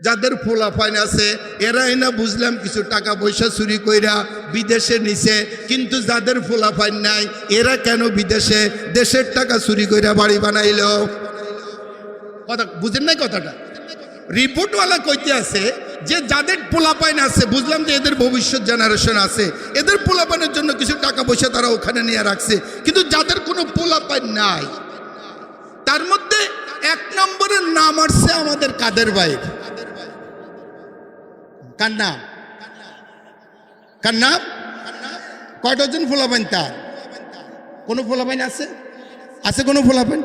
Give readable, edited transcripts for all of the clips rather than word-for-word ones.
যাদের পোলাপাইন আছে এরাই না বুঝলাম কিছু টাকা পয়সা চুরি কইরা বিদেশে নিছে, কিন্তু যাদের পোলাপাইন নাই এরা কেন বিদেশে দেশের টাকা চুরি কইরা বাড়ি বানাইল? কথা বুঝেন নাই কথাটা? রিপোর্টওয়ালা কইতে আছে যে যাদের পোলাপাইন আছে, বুঝলাম যে এদের ভবিষ্যৎ জেনারেশন আছে, এদের পোলাপাইনের জন্য কিছু টাকা পয়সা তারা ওখানে নিয়ে রাখছে, কিন্তু যাদের কোনো পোলাপাইন নাই তার মধ্যে এক নম্বরের নাম আসছে আমাদের কাদের ভাই। কার নাম? কার নাম? কয় ডজন পোলাপাইন তার? কোনো পোলাপাইন আছে? আছে কোনো পোলাপাইন?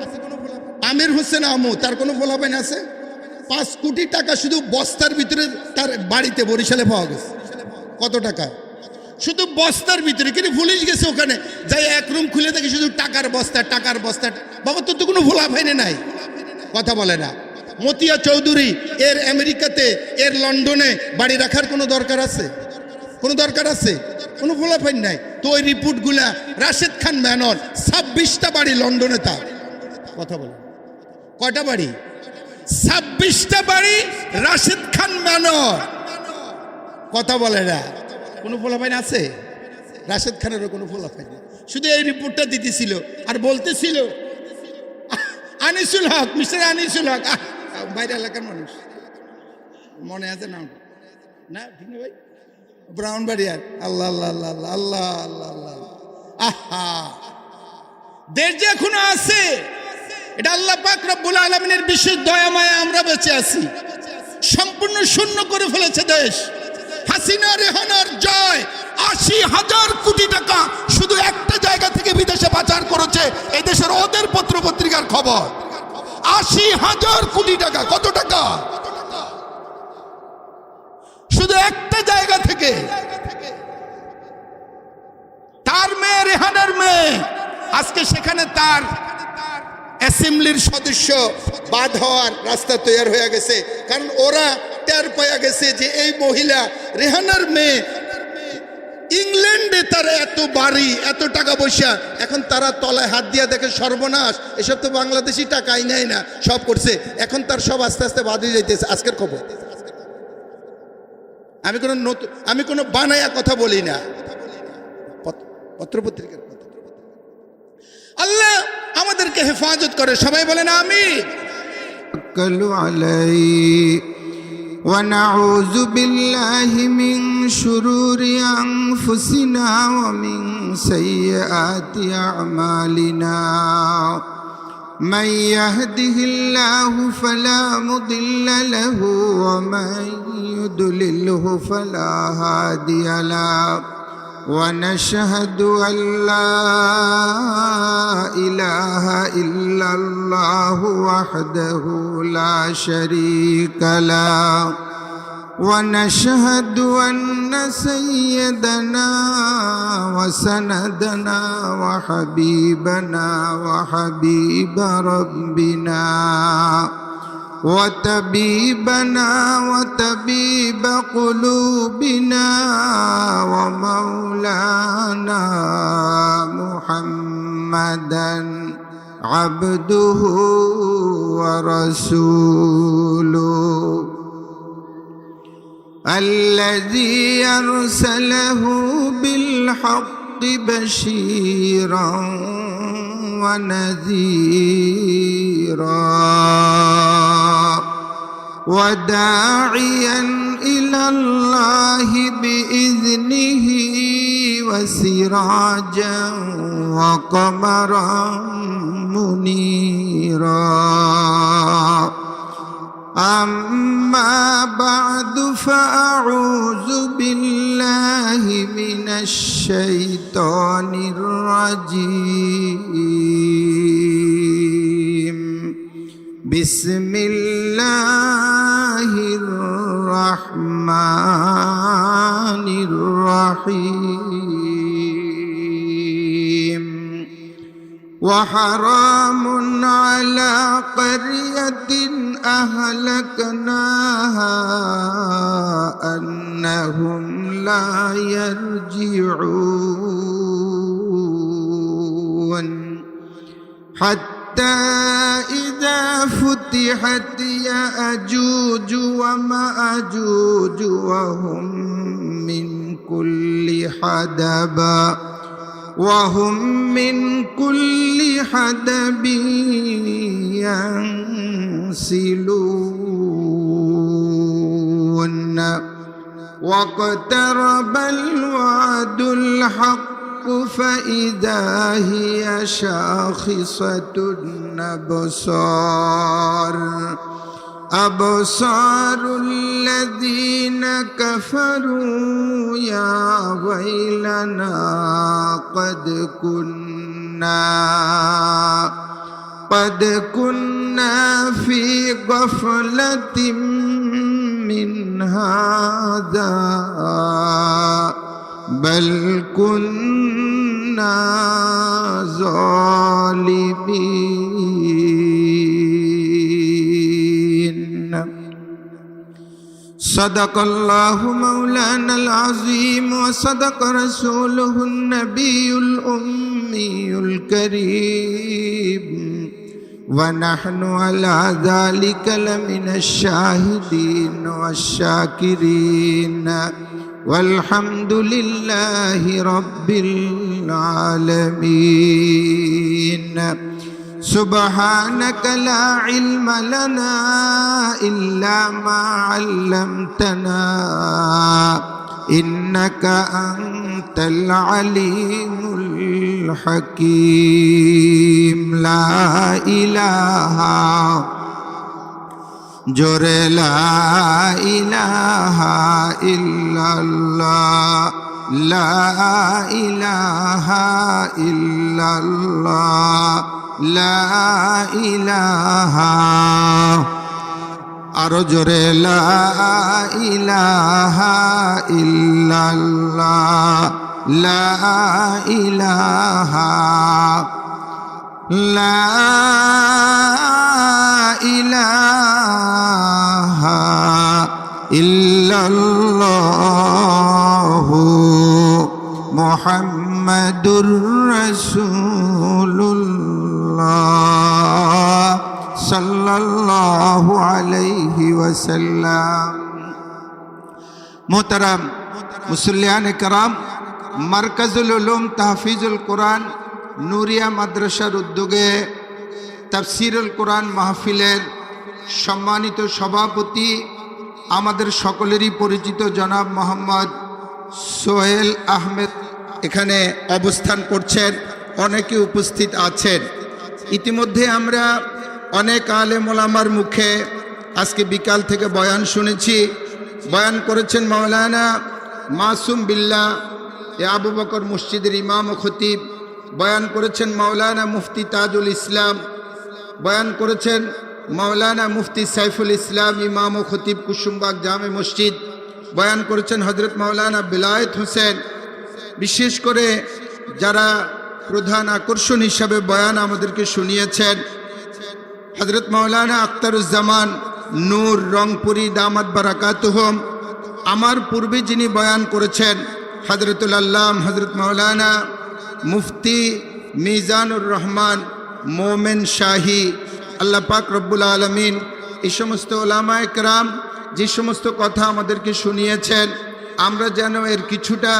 আমির হোসেন আমু, তার কোনো পোলাপাইন আছে? 5 কোটি টাকা শুধু বস্তার ভিতরে তার বাড়িতে বরিশালে পাওয়া গেছে। কত টাকা? শুধু বস্তার ভিতরে। কিন্তু পুলিশ গেছে ওখানে, যাই এক রুম খুলে দেখি শুধু টাকার বস্তা, টাকার বস্তা। বাবা তোর তো কোনো পোলাপাইনে নাই, কথা বলে না। মতিয়া চৌধুরী এর আমেরিকাতে, এর লন্ডনে বাড়ি রাখার কোনো দরকার আছে? কোনো দরকার আছে? কোনো পোলাপাইন নাই। তো ওই রিপোর্টগুলা রাশেদ খান মেনন 26টা বাড়ি লন্ডনে তার, কথা বলে। কয়টা বাড়ি? 26টা বাড়ি রাশেদ খান মেনন, কথা বলে না। কোনো পোলাপাইন আছে? রাশেদ খানেরও কোনো পোলাপাইন নেই। শুধু এই রিপোর্টটা দিতেছিল আর বলতেছিল আনিসুল হক, মিস্টার আনিসুল হক, বাইরে এলাকার মানুষ, মনে আছে নাম না? ঠিক না ভাই? ব্রাউনবাড়িয়ার। আল্লাহ আল্লাহ আল্লাহ আল্লাহ আল্লাহ আল্লাহ। আহা, দেশ যে এখনো আছে, এটা আল্লাহ পাক রব্বুল আলামিনের বিশেষ দয়া মায়া, আমরা বেঁচে আছি। সম্পূর্ণ শূন্য করে ফেলেছে দেশ। হাসিনা রেহানার জয় 80,000 কোটি টাকা শুধু একটা জায়গা থেকে বিদেশে পাচার করেছে। এই দেশের ওদের পত্র পত্রিকার খবর, 80,000 কোটি টাকা। কত টাকা? শুধু একটা জায়গা থেকে। তার মেয়ে, রেহানার মেয়ে, আজকে সেখানে তার অ্যাসেম্বলির সদস্য বাদ হওয়ার রাস্তা তৈরি হয়ে গেছে, কারণ ওরা টের পাওয়া গেছে যে এই মহিলা রেহানার মেয়ে ইংল্যান্ডে, তার এত বাড়ি, এত টাকা পয়সা, এখন তারা তলায় হাত দিয়ে দেখে সর্বনাশ, এসব তো বাংলাদেশি টাকাই নেয় না, সব করছে। এখন তার সব আস্তে আস্তে বাদ হয়ে যাইতেছে। আজকের খবর। আমি কোনো বানায়া কথা বলি না, পত্রপত্রিকার কথা। আল্লাহ আমাদেরকে হেফাজত করে, সবাই বলেন আমিন। ونعوذ بالله من شرور أنفسنا ومن سيئات أعمالنا من يهده الله فلا مضل له ومن يضلله فلا هادي له ونشهد أن لا إله إلا الله وحده لا شريك له ونشهد أن سيدنا وسندنا وحبيبنا وحبيب ربنا وطبيبنا وطبيب قلوبنا ومولانا محمدا عبده ورسوله الذي أرسله بالحق بشيرا ونذيرا وداعيا إلى الله بإذنه وسراجا وقمرا منيرا أما بعد فأعوذ بالله من الشيطان الرجيم بسم الله الرحمن الرحيم وحرام على قرية أهلكناها أنهم لا يرجعون حتى إذا فإذا فتحت يأجوج ومأجوج وهم من كل حدب ينسلون واقترب الوعد الحق فإذا هي شاخصة أبصار الذين كفروا يا ويلنا قد كنا في غفلة من هذا بل كنا ظالمين صدق الله مولانا العظيم وصدق رسوله النبي الأمي الكريم ونحن على ذلك لمن الشاهدين والشاكرين والحمد لله رب العالمين سبحانك لا علم لنا إلا ما علمتنا إنك أنت العليم الحكيم لا إله جورے لا الہ الا اللہ لا الہ الا اللہ لا الہ আরো জোরে লা ইলাহা ইল্লাল্লাহ লা ইলাহা লা ইলাহা ইল্লাল্লাহু মুহাম্মাদুর রাসূলুল্লাহ সাল্লাল্লাহু আলাইহি ওয়াসাল্লাম। মোহতারাম মুসল্লিয়ান کرام, মারকাজুল উলুম তাহফিজুল কোরআন নুরিয়া মাদ্রাসার উদ্যোগে তাফসিরুল কোরআন মাহফিলের সম্মানিত সভাপতি, আমাদের সকলেরই পরিচিত জনাব মোহাম্মদ সোহেল আহমেদ এখানে অবস্থান করছেন, অনেকে উপস্থিত আছেন। ইতিমধ্যে আমরা অনেক আলেম ওলামার মুখে আজকে বিকাল থেকে বয়ান শুনেছি। বয়ান করেছেন মাওলানা মাসুম বিল্লাহ আবু বকর মসজিদের ইমাম ও খতিব, বয়ান করেছেন মাওলানা মুফতি তাজুল ইসলাম, বয়ান করেছেন মাওলানা মুফতি সাইফুল ইসলাম ইমাম ও খতিব কুসুমবাগ জামে মসজিদ, বয়ান করেছেন হজরত মাওলানা বিলায়েত হোসেন। বিশেষ করে যারা প্রধান আকর্ষণ হিসাবে বয়ান আমাদেরকে শুনিয়েছেন হজরত মাওলানা আখতারুজ্জামান নূর রংপুরি দামাত বারাকাতুহুম। আমার পূর্বে যিনি বয়ান করেছেন হজরতুল আল্লাম হজরত মাওলানা মুফতি মিজানুর রহমান মোমেন শাহী, আল্লাহ পাক রব্বুল আলমিন এই সমস্ত ওলামায়ে কেরাম যে সমস্ত কথা আমাদেরকে শুনিয়েছেন, আমরা যেন এর কিছুটা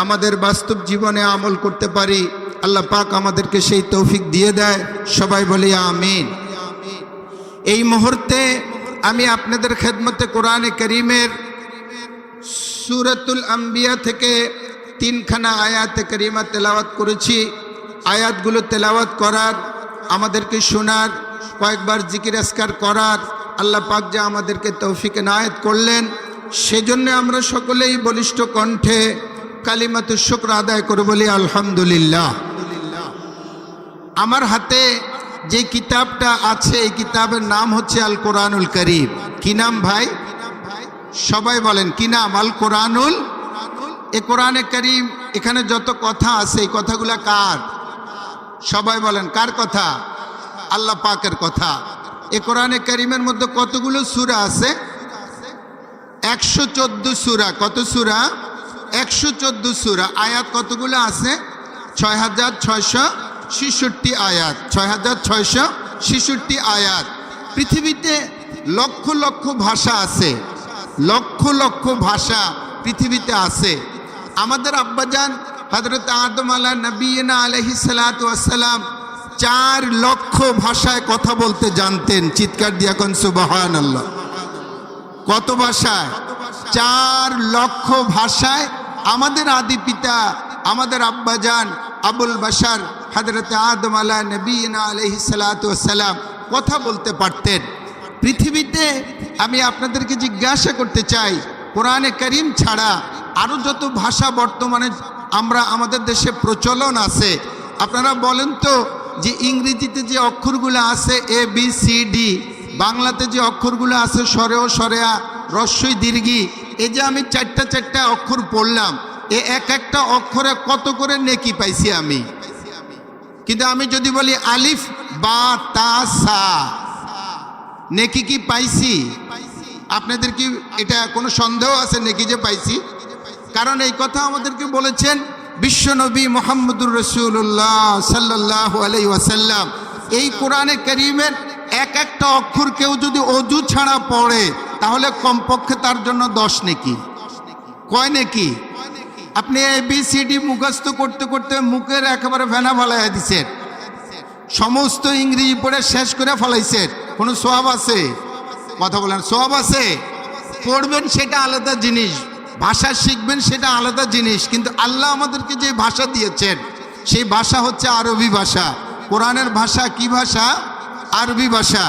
আমাদের বাস্তব জীবনে আমল করতে পারি, আল্লাহ পাক আমাদেরকে সেই তৌফিক দিয়ে দেয়। সবাই বলি আমিন। এই মুহূর্তে আমি আপনাদের খেদমতে কোরআনে করিমের সূরাতুল আম্বিয়া থেকে 3খানা আয়াতে করিমা তেলাওয়াত করেছি। আয়াতগুলো তেলাওয়াত করার, আমাদেরকে শোনার, কয়েকবার জিকির আজকার করার আল্লাহ পাক যা আমাদেরকে তৌফিক এনায়েত করলেন, সেজন্য আমরা সকলেই বলিষ্ঠ কণ্ঠে কালিমাতুশ শুকর আদায় করে বলি আলহামদুলিল্লাহ। আমার হাতে যে কিতাবটা আছে এই কিতাবের নাম হচ্ছে আল কোরআনুল করিম। কি নাম ভাই? সবাই বলেন কি নাম? আল কোরআনুল। এ কোরআনে করিম এখানে যত কথা আছে এই কথাগুলা কার? সবাই বলেন কার কথা? আল্লাহ পাকের কথা। এ কোরআনে করিমের মধ্যে কতগুলো সূরা আছে? 114 সূরা। কত সূরা? 114 সূরা। আয়াত কতগুলো আছে? 6666 আয়াত। 66 আয়াত। পৃথিবীতে লক্ষ লক্ষ ভাষা আছে, লক্ষ লক্ষ ভাষা পৃথিবীতে আছে। আমাদের আব্বাজান হযরত আদম আলা নবীনা আলাইহিস সালাতু ওয়াস সালাম 4 লক্ষ ভাষায় কথা বলতে জানতেন। চিৎকার দিয়া কোন সুবহানাল্লাহ। কত ভাষায়? 4 লক্ষ ভাষায় আমাদের আদি পিতা, আমাদের আব্বাজান আবুল বাশার হযরত আদম আলা নবীনা আলাইহিস সালাতু ওয়াস সালাম কথা বলতে পারতেন। পৃথিবীতে আমি আপনাদেরকে জিজ্ঞাসা করতে চাই, কোরআনে কারীম ছাড়া আরও যত ভাষা বর্তমানে আমাদের দেশে প্রচলন আছে, আপনারা বলেন তো যে ইংরেজিতে যে অক্ষরগুলো আছে ABCD, বাংলাতে যে অক্ষরগুলো আছে সরেও সরেয়া রস্বই দীর্ঘি, এই যে আমি 4টা অক্ষর পড়লাম, এক একটা অক্ষরে কত করে নেকি পাইছি আমি। কিন্তু আমি যদি বলি আলিফ বা তা সা, নেকি কি পাইছি? আপনাদের কি এটা কোনো সন্দেহ আছে নেকি যে পাইছি? কারণ এই কথা আমাদেরকে বলেছেন বিশ্বনবী মুহাম্মদুর রাসূলুল্লাহ সাল্লাল্লাহু আলাইহি ওয়াসাল্লাম। এই কোরআনে কারীমের এক একটা অক্ষর কেউ যদি অজু ছাড়া পড়ে তাহলে কমপক্ষে তার জন্য 10 নেকি। কয় নেকি? আপনি ABCD মুখস্থ করতে করতে মুখের একেবারে ফেনা ফেলাইয়া দিচ্ছেন, সমস্ত ইংরেজি পড়ে শেষ করে ফেলাইছেন, কোনো সওয়াব আছে? কথা বলেন, সওয়াব আছে? পড়বেন সেটা আলাদা জিনিস, ভাষা শিখবেন সেটা আলাদা জিনিস, কিন্তু আল্লাহ আমাদেরকে যে ভাষা দিয়েছেন সেই ভাষা হচ্ছে আরবি ভাষা। কোরআনের ভাষা কি ভাষা? আরবি ভাষা।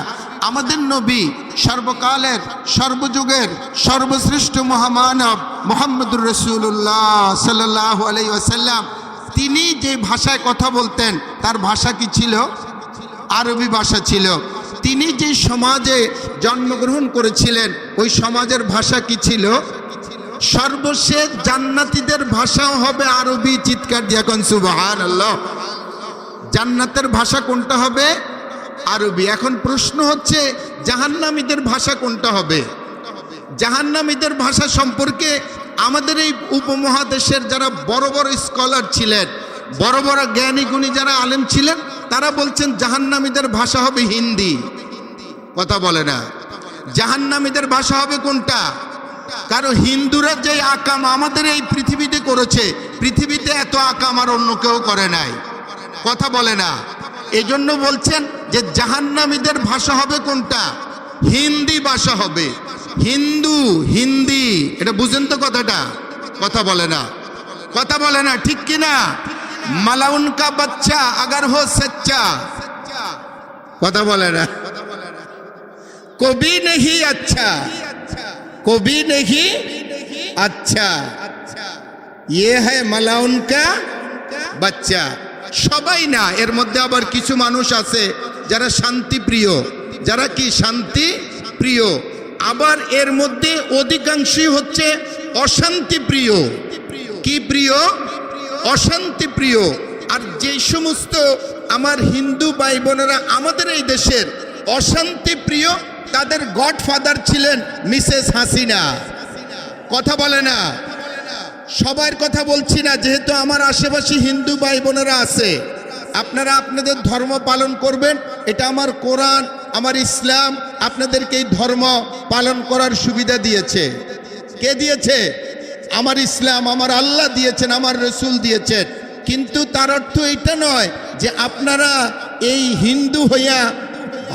আমাদের নবী সর্বকালের সর্বযুগের সর্বশ্রেষ্ঠ মহামানব মুহাম্মদুর রাসূলুল্লাহ সাল্লাল্লাহু আলাইহি ওয়াসাল্লাম, তিনি যে ভাষায় কথা বলতেন তার ভাষা কি ছিল? আরবি ভাষা ছিল। তিনি যে সমাজে জন্মগ্রহণ করেছিলেন ওই সমাজের ভাষা কি ছিল? সর্বশেষ জান্নাতীদের ভাষাও হবে আরবি। চিৎকার দিয়া কোন সুবহানাল্লাহ। জান্নাতের ভাষা কোনটা হবে? আরবি। এখন প্রশ্ন হচ্ছে জাহান্নামীদের ভাষা কোনটা হবে? জাহান্নামীদের ভাষা সম্পর্কে আমাদের এই উপমহাদেশের যারা বড় বড় স্কলার ছিলেন, বড় বড় জ্ঞানী গুণী যারা আলেম ছিলেন, তারা বলছেন জাহান্নামীদের ভাষা হবে হিন্দি। কথা বলে না। জাহান্নামীদের ভাষা হবে কোনটা? কারণ হিন্দুরা যে আকাম আমাদের এই পৃথিবীতে করেছে, পৃথিবীতে এত আকাম আর অন্য কেউ করে নাই। কথা বলে না। এই জন্য বলছেন যে জাহান্নামীদের ভাষা হবে কোনটা? হিন্দি ভাষা হবে। হিন্দি, এটা বুঝেন তো কথাটা? কথা বলে না। কথা বলে না, ঠিক কিনা? মালাউন কা বাচ্চা আগার হো সচ্চা। কথা বলে না। কবি নেহি আচ্ছা, কবি নেহি আচ্ছা, ইয়ে হ্যায় মালাউন কা বাচ্চা। সবাই না, এর মধ্যে আবার কিছু মানুষ আছে যারা শান্তি প্রিয়, যারা কি শান্তি প্রিয়, আবার এর মধ্যে অধিকাংশই হচ্ছে অশান্তি প্রিয়। কি প্রিয়? অশান্তি প্রিয়। আর যে সমস্ত আমার হিন্দু ভাই বোনেরা আমাদের এই দেশের অশান্তি প্রিয়, তাদের গডফাদার ছিলেন মিসেস হাসিনা। কথা বলে না। সবার কথা বলছি না, যেহেতু আমার আশেপাশে হিন্দু ভাই বোনেরা আছে, আপনারা আপনাদের ধর্ম পালন করবেন, এটা আমার কোরআন, আমার ইসলাম আপনাদেরকে এই ধর্ম পালন করার সুবিধা দিয়েছে। কে দিয়েছে? আমার ইসলাম, আমার আল্লাহ দিয়েছেন, আমার রসুল দিয়েছেন। কিন্তু তার অর্থ এটা নয় যে আপনারা এই হিন্দু হইয়া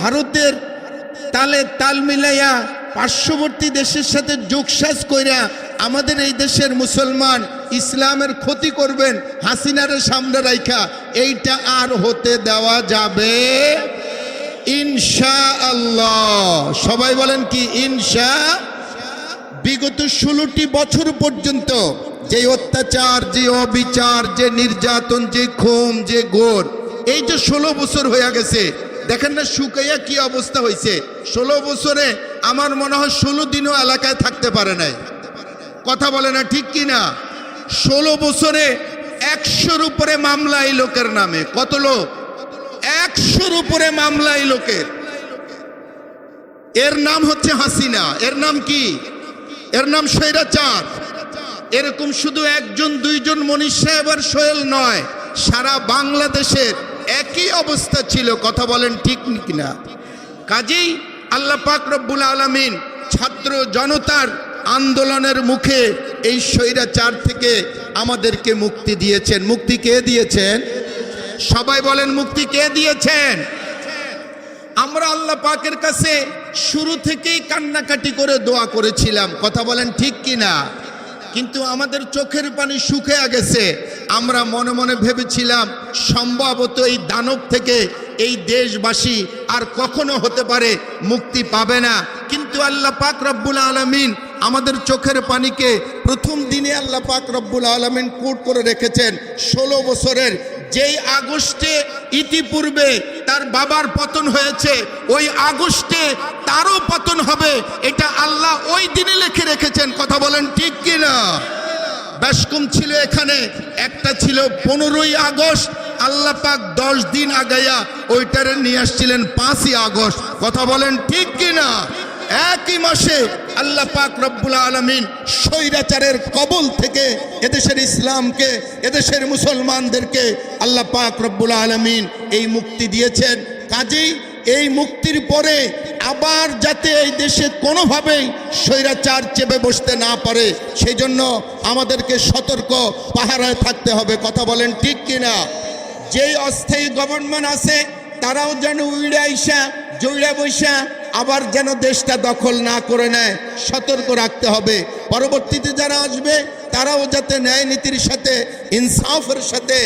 ভারতের তালে তাল মিলাইয়া পার্শ্ববর্তী দেশের সাথে যোগসাজ কইরা আমাদের এই দেশের মুসলমান ইসলামের ক্ষতি করবেন হাসিনারে সামনে রাইখা, এইটা আর হতে দেওয়া যাবে ইনশাআল্লাহ। সবাই বলেন কি ইনশা। বিগত 16টি বছর পর্যন্ত যে অত্যাচার, যে অবিচার, যে নির্যাতন, যে খুন, যে গোর, এই যে 16 বছর হয়ে গেছে, দেখেন না শুকাইয়া কি অবস্থা হয়েছে। 16 বছরে আমার মনে হয় 16 দিনও এলাকায় থাকতে পারে নাই। কথা বলে না, ঠিক কি না? 16 বছরে 100-র উপরে মামলা এই লোকের নামে। কত লোক? 100-র উপরে মামলা এই লোকের। এর নাম হচ্ছে হাসিনা। এর নাম কি? এর নাম স্বৈরাচার। এরকম শুধু একজন দুইজন মনীষ সাহেব আর সোহেল নয়, সারা বাংলাদেশের একই অবস্থা ছিল। কথা বলেন ঠিক কিনা? কাজেই আল্লাহ পাক রব্বুল আলামিন ছাত্র জনতার আন্দোলনের মুখে এই স্বৈরাচার থেকে আমাদেরকে মুক্তি দিয়েছেন। মুক্তি কে দিয়েছেন? সবাই বলেন, মুক্তি কে দিয়েছেন? আমরা আল্লাহ পাকের কাছে শুরু থেকেই কান্নাকাটি করে দোয়া করেছিলাম। কথা বলেন ঠিক কিনা? কিন্তু আমাদের চোখের পানি শুকিয়ে গেছে। আমরা মনে মনে ভেবেছিলাম সম্ভবত এই দানব থেকে এই দেশবাসী আর কখনো হতে পারে মুক্তি পাবে না। কিন্তু আল্লাহ পাক রব্বুল আলামিন আমাদের চোখের পানিকে প্রথম দিনে আল্লাহ পাক রব্বুল আলামিন কোট করে রেখেছেন 16 বছরের। যেই আগস্টে ইতিপূর্বে তার বাবার পতন হয়েছে, ওই আগস্টে তারও পতন হবে, এটা আল্লাহ ওই দিনে লিখে রেখেছেন। কথা বলেন ঠিক কিনা? বেশ কম ছিল এখানে, একটা ছিল 15ই আগস্ট। আল্লাহ পাক 10 দিন আগাইয়া ওইটারে নিয়ে আসছিলেন 5ই আগস্ট। কথা বলেন ঠিক কিনা? একই মাসে আল্লাহ পাক রব্বুল আলামিন স্বৈরাচারের কবল থেকে এদেশের ইসলামকে, এদেশের মুসলমানদেরকে আল্লাহ পাক রব্বুল আলামিন এই মুক্তি দিয়েছেন। কাজেই এই মুক্তির পরে আবার যাতে এই দেশে কোনোভাবেই স্বৈরাচার চেপে বসতে না পারে, সেই জন্য আমাদেরকে সতর্ক পাহারায় থাকতে হবে। কথা বলেন ঠিক কিনা? যেই অস্থায়ী গভর্নমেন্ট আছে তারাও যেন উইড়া আইসা জইড়া বৈশা আবার যেন দেশটা দখল না করে নেয়, সতর্ক রাখতে হবে। পরবর্তীতে যারা আসবে তারাও যাতে ন্যায় নীতির সাথে, ইনসাফের সাথে,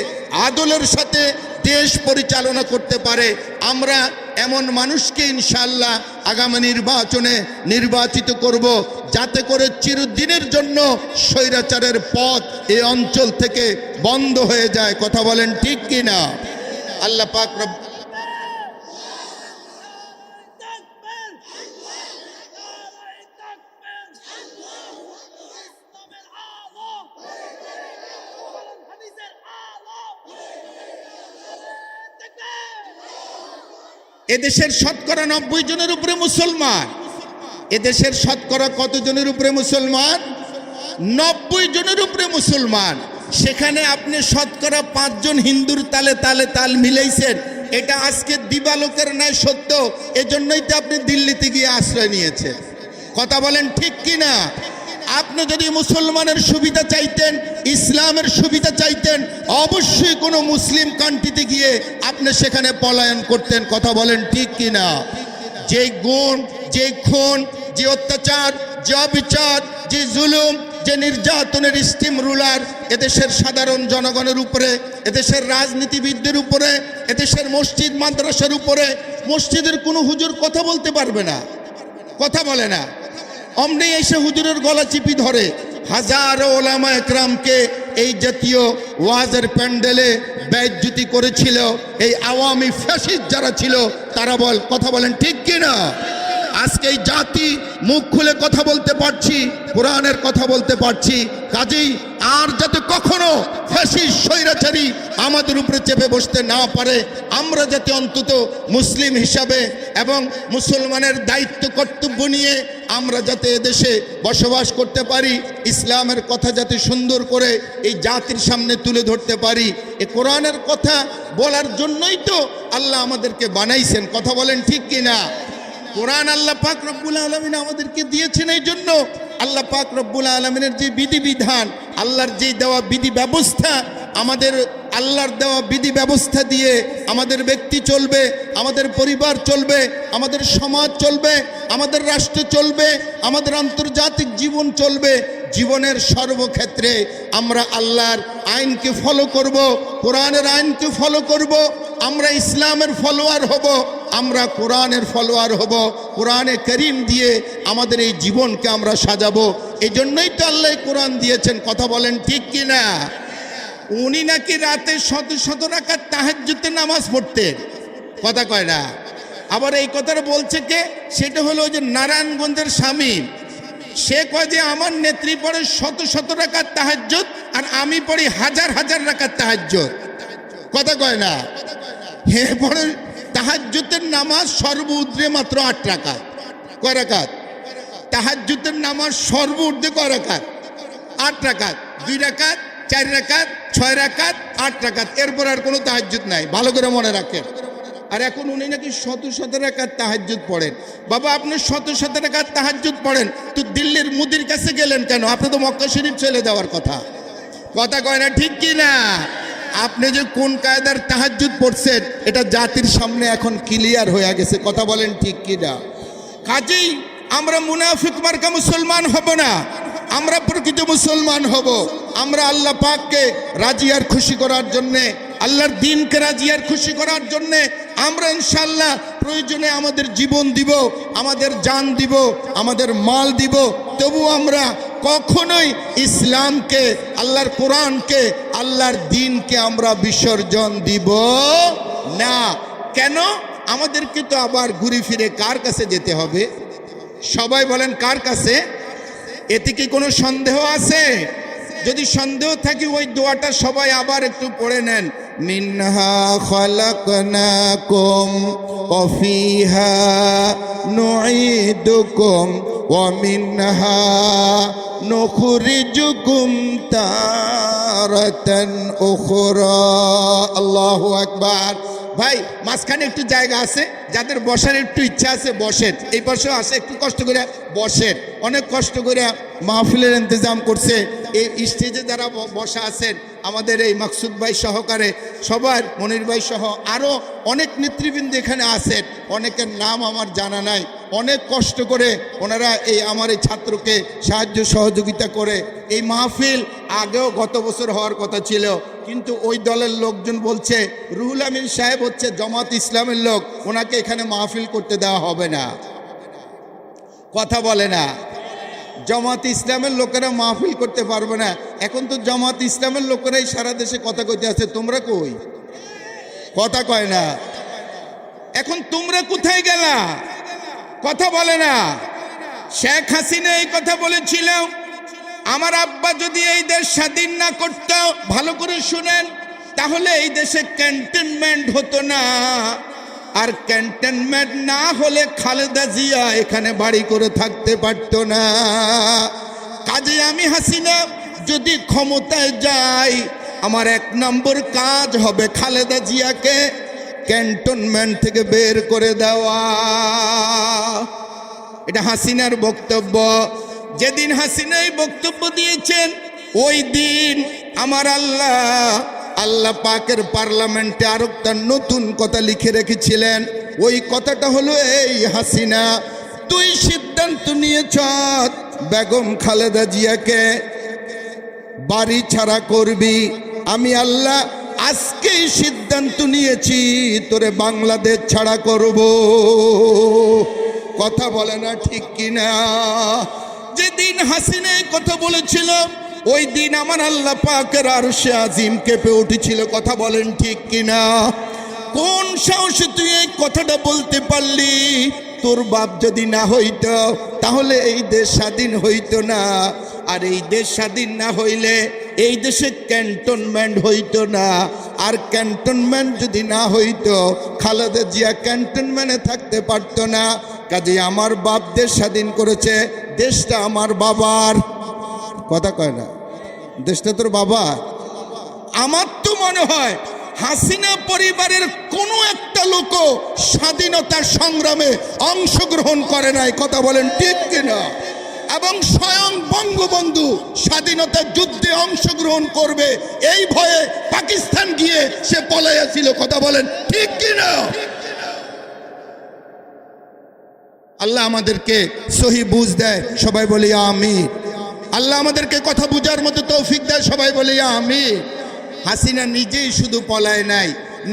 আদলের সাথে দেশ পরিচালনা করতে পারে। আমরা এমন মানুষকে ইনশাআল্লাহ আগামী নির্বাচনে নির্বাচিত করব, যাতে করে চিরদিনের জন্য স্বৈরাচারের পথ এই অঞ্চল থেকে বন্ধ হয়ে যায়। কথা বলেন ঠিক কিনা? আল্লাহ পাক এদেশের শতকরা 90 জনের উপরে মুসলমান। এদেশের শতকরা কত জনের উপরে মুসলমান? 90 জনের উপরে মুসলমান। সেখানে আপনি শতকরা 5 জন হিন্দুর তালে তালে তাল মিলাইছেন। এটা আজকে দিবালোকের ন্যায় সত্য। এজন্যই তো আপনি দিল্লিতে গিয়ে আশ্রয় নিয়েছেন। কথা বলেন ঠিক কিনা? আপনি যদি মুসলমানের সুবিধা চাইতেন, ইসলামের সুবিধা চাইতেন, অবশ্যই কোনো মুসলিম কান্ট্রিতে গিয়ে আপনি সেখানে পলায়ন করতেন। কথা বলেন ঠিক কিনা? যে গুণ, যে খুন, যে অত্যাচার, যে অবিচার, যে জুলুম, যে নির্যাতনের স্টিম রুলার এদেশের সাধারণ জনগণের উপরে, এদেশের রাজনীতিবিদদের উপরে, এদেশের মসজিদ মাদ্রাসার উপরে, মসজিদের কোনো হুজুর কথা বলতে পারবে না, কথা বলে না। অমনি এসে হুজুরের গলা চিপি ধরে। হাজারো ওলামা একরামকে এই জাতীয় ওয়াজের প্যান্ডেলে বেইজ্জতি করেছিল এই আওয়ামী ফ্যাসিস্ট যারা ছিল তারা। কথা বলেন ঠিক কিনা? আজকে এই জাতি মুখ খুলে কথা বলতে পারছি, কোরআনের কথা বলতে পারছি। কাজেই আর যাতে কখনো ফ্যাসিস্ট স্বৈরাচারী আমাদের উপরে চেপে বসতে না পারে, আমরা যাতে অন্তত মুসলিম হিসাবে এবং মুসলমানের দায়িত্ব কর্তব্য নিয়ে আমরা যাতে এদেশে বসবাস করতে পারি, ইসলামের কথা যাতে সুন্দর করে এই জাতির সামনে তুলে ধরতে পারি, এই কোরআনের কথা বলার জন্যই তো আল্লাহ আমাদেরকে বানাইছেন। কথা বলেন ঠিক কিনা? কোরআন আল্লাহ পাক রব্বুল আলামিন আমাদেরকে দিয়েছেন এই জন্য। আল্লাহ পাক রব্বুল আলামিনের যে বিধিবিধান, আল্লাহর যে দেওয়া বিধি ব্যবস্থা, আমাদের আল্লাহর দেওয়া বিধি ব্যবস্থা দিয়ে আমাদের ব্যক্তি চলবে, আমাদের পরিবার চলবে, আমাদের সমাজ চলবে, আমাদের রাষ্ট্র চলবে, আমাদের আন্তর্জাতিক জীবন চলবে। জীবনের সর্বক্ষেত্রে আমরা আল্লাহর আইনকে ফলো করব, কোরআনের আইনকে ফলো করব। আমরা ইসলামের ফলোয়ার হব, আমরা কোরআনের ফলোয়ার হব। কোরআনে কারীম দিয়ে আমাদের এই জীবনকে আমরা সাজাবো। এই জন্যই তো আল্লাহ কোরআন দিয়েছেন। কথা বলেন ঠিক কিনা? উনি নাকি রাতে শত রাকাত তাহাজ্জুদের নামাজ পড়তেন, কথা কয় না। আবার এই কথাটা বলছে কে? সেটা হলো যে নারায়ণগঞ্জের স্বামী। সে কয় যে আমার নেত্রী পড়ে শত রাকাত তাহাজ্জুদ আর আমি পড়ি হাজার রাকাত তাহাজ্জুদ, কথা কয় না। হে পড়ে তাহাজ্জুদের নামাজ সর্বোচ্চ মাত্র 8 রাকাত। কয় রাকাত? তাহাজ্জুদের নামাজ সর্বোচ্চ কয় রাকাত? 8 রাকাত। 2 রাকাত 4 রাকাত, 6 রাকাত, 8 রাকাত, এরপর আর কোনো তাহাজ্জুদ নাই, ভালো করে মনে রাখেন। আর এখন উনি নাকি শত শত রাকাত তাহাজ্জুদ পড়েন। বাবা, আপনি শত শত রাকাত তাহাজ্জুদ পড়েন, তো দিল্লির মুদির কাছে গেলেন কেন? আপনি তো মক্কা শরীফ চলে যাওয়ার কথা। কথা কয় না, ঠিক কি না? আপনি যে কোন কায়দার তাহাজ্জুদ পড়ছেন এটা জাতির সামনে এখন ক্লিয়ার হয়ে গেছে। কথা বলেন ঠিক কি না? কাজেই আমরা মুনাফিক মার্কা মুসলমান হব না, আমরা প্রকৃত মুসলমান হব। আমরা আল্লাহ পাককে রাজি আর খুশি করার জন্যে, আল্লাহর দ্বীনকে রাজি আর খুশি করার জন্যে আমরা ইনশাআল্লাহ প্রয়োজনে আমাদের জীবন দিব, আমাদের জান দিব, আমাদের মাল দিব, তবু আমরা কখনোই ইসলামকে, আল্লাহর কোরআনকে, আল্লাহর দ্বীনকে আমরা বিসর্জন দিব না। কেন? আমাদেরকে তো আবার ঘুরে ফিরে কার কাছে যেতে হবে? সবাই বলেন কার কাছে? এতে কি কোনো সন্দেহ আছে? যদি সন্দেহ থাকে ওই দোয়াটা সবাই আবার একটু পড়ে নেন। মিনহা খালাকনাকুম ওয়া ফিহা নুঈদুকুম ওয়া মিনহা নুখরিজুকুম তারাতান উখরা। আল্লাহু আকবার। ভাই, মাঝখানে একটু জায়গা আছে, যাদের বসার একটু ইচ্ছা আছে বসেন, এই পাশেও আছে, একটু কষ্ট করে বসেন। অনেক কষ্ট করে মাহফিলের ইন্তজাম করছে, এই স্টেজে যারা বসা আছেন আমাদের এই মাকসুদ ভাই সহকারে, সবার, মনির ভাই সহ আরও অনেক নেতৃবৃন্দ এখানে আছেন, অনেকের নাম আমার জানা নাই। অনেক কষ্ট করে ওনারা আমার এই ছাত্রকে সাহায্য সহযোগিতা করে। এই মাহফিল আগেও গত বছর হওয়ার কথা ছিল, কিন্তু ওই দলের লোকজন বলছে রুহুল আমিন সাহেব হচ্ছে জামাত ইসলামের লোক, ওনাকে এখানে মাহফিল করতে দেওয়া হবে না। কথা বলে না, জামাত ইসলামের লোকেরা মাহফিল করতে পারবে না। এখন তো জামাত ইসলামের লোকেরাই সারা দেশে কথা কইতে আছে, তোমরা কই? কথা কয় না। এখন তোমরা কোথায় গেলা? কথা বলে না। শেখ হাসিনা এই কথা বলেছিল, আমার আব্বা যদি এই দেশ স্বাধীন না করত, ভালো করে শুনেন, তাহলে এই দেশে ক্যান্টনমেন্ট হতো না, আর ক্যান্টনমেন্ট না হলে খালেদা জিয়া এখানে বাড়ি করে থাকতে পারত না। কাজে আমি হাসিনা যদি ক্ষমতায় যাই, আমার 1 নম্বর কাজ হবে খালেদা জিয়াকে ক্যান্টনমেন্ট থেকে বের করে দেওয়া। এটা হাসিনার বক্তব্য। যেদিন হাসিনা এই বক্তব্য দিয়েছেন, ওই দিন আমার আল্লাহ পাকের পার্লামেন্টে আরেকটা নতুন কথা লিখে রেখেছিলেন। ওই কথাটা হলো এই, হাসিনা তুই সিদ্ধান্ত নিয়েছ বেগম খালেদা জিয়াকে বাড়ি ছাড়া করবি, আমি আল্লাহ আজকেই সিদ্ধান্ত নিয়েছি তোরে বাংলাদেশ ছাড়া করব। কথা বলে না, ঠিক কিনা? যেদিন হাসিনা এই কথা বলেছিল, ওই দিন আমার আল্লাহ পাকের আরশে আজিম কেঁপে উঠেছিল। কথা বলেন ঠিক কিনা? কোন সাহসে তুই এই কথাটা বলতে পারলি? তোর বাপ যদি না হইতো তাহলে এই দেশ স্বাধীন হইতো না, আর এই দেশ স্বাধীন না হইলে এই দেশে ক্যান্টনমেন্ট হইতো না, আর ক্যান্টনমেন্ট যদি না হইতো খালেদা জিয়া ক্যান্টনমেন্টে থাকতে পারতো না। কাজে আমার বাপ দেশ স্বাধীন করেছে, দেশটা আমার বাবার। কথা কয় না, দেশটা তোর বাবা। আমার তো মনে হয় হাসিনা পরিবারের কোনো একটা লোক স্বাধীনতার সংগ্রামে অংশগ্রহণ করে নাই। কথা বলেন ঠিক কিনা? এবং স্বয়ং বঙ্গবন্ধু স্বাধীনতার যুদ্ধে অংশগ্রহণ করবে এই ভয়ে পাকিস্তান গিয়ে সে পলাইয়াছিল। কথা বলেন ঠিক কিনা? আল্লাহ আমাদেরকে সহি বুঝ দেয়, সবাই বলি আমিন। আল্লাহ আমাদেরকে কথা বুঝার মতো তৌফিক দেয়, সবাই বলি আমিন। হাসিনা নিজেই শুধু পলায় নাই,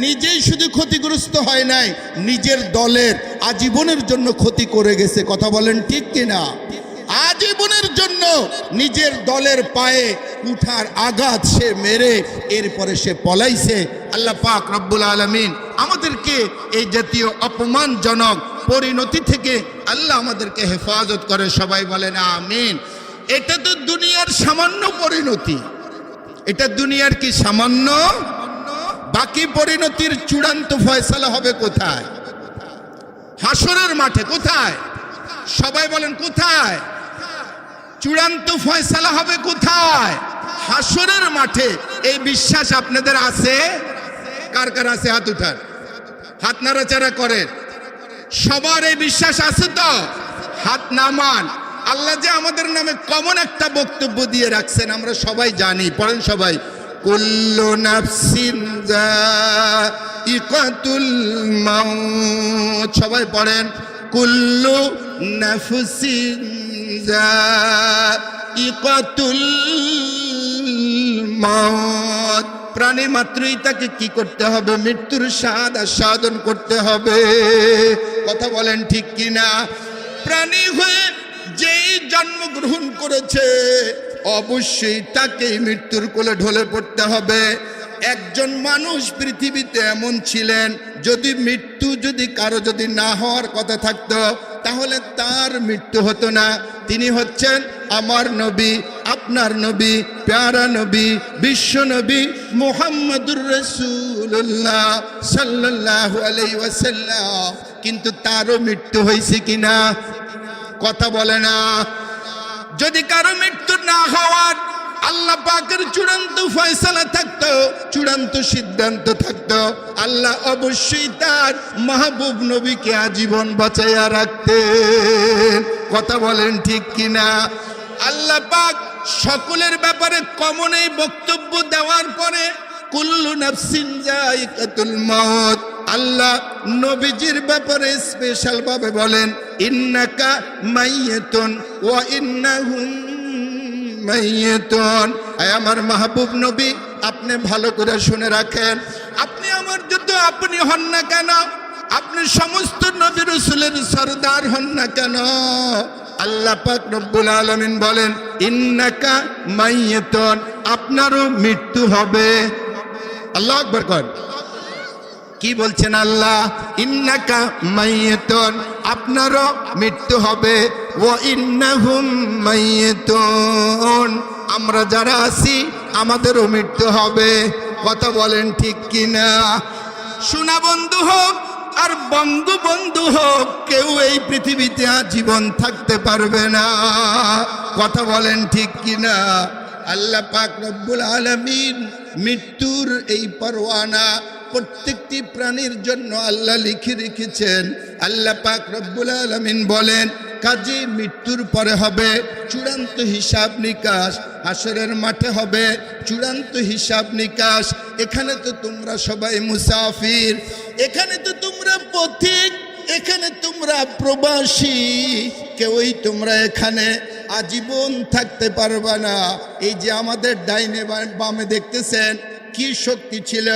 নিজেই শুধু ক্ষতিগ্রস্ত হয় নাই, নিজের দলের আজীবনের জন্য ক্ষতি করে গেছে। কথা বলেন ঠিক কিনা? আজীবনের জন্য নিজের দলের পায়ে উঠার আঘাত সে মেরে এরপরে সে পলাইছে। আল্লাহ পাক রব্বুল আলামিন আমাদেরকে এই জাতীয় অপমানজনক পরিণতি থেকে আল্লাহ আমাদেরকে হেফাজত করে। সবাই বলেন আমিন। এটা তো দুনিয়ার সামান্য পরিণতি, এটা দুনিয়ার কি সামান্য? বাকি পরিণতির চূড়ান্ত ফয়সালা হবে কোথায়? হাসরের মাঠে। কোথায়? সবাই বলেন কোথায়? চূড়ান্ত ফয়সালা হবে কোথায়? হাসরের মাঠে এই বিশ্বাস আপনাদের আছে? কার কার আছে হাত উঠান, হাত নাড়াচাড়া করেন। সবার এই বিশ্বাস আছে তো? হাত নামান। আল্লাহ যে আমাদের নামে কমন একটা বক্তব্য দিয়ে রাখছেন আমরা সবাই জানি, পড়েন সবাই, কুল্লু নাফসিন যায়িকাতুল মাউত। সবাই পড়েন, কুল্লু নাফসিন যায়িকাতুল মাউত। প্রাণী মাত্রই তাকে কি করতে হবে? মৃত্যুর স্বাদ আস্বাদন করতে হবে। কথা বলেন ঠিক কিনা? প্রাণী হয়ে যেই জন্মগ্রহণ করেছে অবশ্যই তাকে মৃত্যুর কোলে ঢলে পড়তে হবে। একজন মানুষ পৃথিবীতে এমন ছিলেন, যদি মৃত্যু যদি কারো যদি না হওয়ার কথা থাকতো তাহলে তার মৃত্যু হতো না। তিনি হচ্ছেন আমার নবী, আপনার নবী, প্যারা নবী, বিশ্ব নবী মুহাম্মদুর রাসূলুল্লাহ সাল্লাল্লাহু আলাইহি ওয়াসাল্লাম। কিন্তু তারও মৃত্যু হয়েছে কিনা? কথা বলে না। যদি কারো মৃত্যু না হওয়ার আল্লাহ পাকের চূড়ান্ত ফয়সালা থাকতো, চূড়ান্ত সিদ্ধান্ত থাকতো, আল্লাহ অবশ্যই তার মাহবুব নবীকে আজীবন বাঁচাইয়া রাখতেন। কথা বলেন ঠিক কিনা? আল্লাহ পাক সকলের ব্যাপারে কমন এই বক্তব্য দেওয়ার পরে কুল্লু নাফসিন যায়িকাতুল মাউত, আল্লাহ নবীজির ব্যাপারে স্পেশাল ভাবে বলেন, ইন্নাকা মাইয়াতুন ওয়া ইন্নাহুম মাইয়াতুন। আয় আমার মাহবুব নবী, আপনি ভালো করে শুনে রাখেন, আপনি আমার যত আপনি হন না কেন, আপনি সমস্ত নবী রাসূলের সরদার হন না কেন, আল্লাহ পাক রব্বুল আলামিন বলেন ইন্নাকা মাইয়াতুন, আপনারও মৃত্যু হবে। আল্লাহু আকবার কর। কি বলছেন আল্লাহ? ইন্নাকা মাইয়াতুন, আপনারও মৃত্যু হবে। ওয়া ইন্নাহুম মাইয়াতুন, আমরা যারা আছি আমাদেরও মৃত্যু হবে। কথা বলেন ঠিক কিনা? সোনা বন্ধু হোক আর বন্ধু বন্ধু হোক, কেউ এই পৃথিবীতে আজীবন থাকতে পারবে না। কথা বলেন ঠিক কিনা? আল্লাহ পাক রব্বুল আলামিন মৃত্যুর এই পরওয়ানা প্রত্যেকটি প্রাণীর জন্য আল্লাহ লিখে রেখেছেন। আল্লাহ পাক রব্বুল আলামিন বলেন, কাজে মৃত্যুর পরে হবে চূড়ান্ত হিসাব নিকাশ, হাসরের মাঠে হবে চূড়ান্ত হিসাব নিকাশ। এখানে তো তোমরা সবাই মুসাফির, এখানে তো তোমরা পথিক, এখানে তোমরা প্রবাসী, কেউই তোমরা এখানে আজীবন থাকতে পারবে না। এই যে আমাদের ডাইনে বামে দেখতেছেন কি শক্তি ছিল,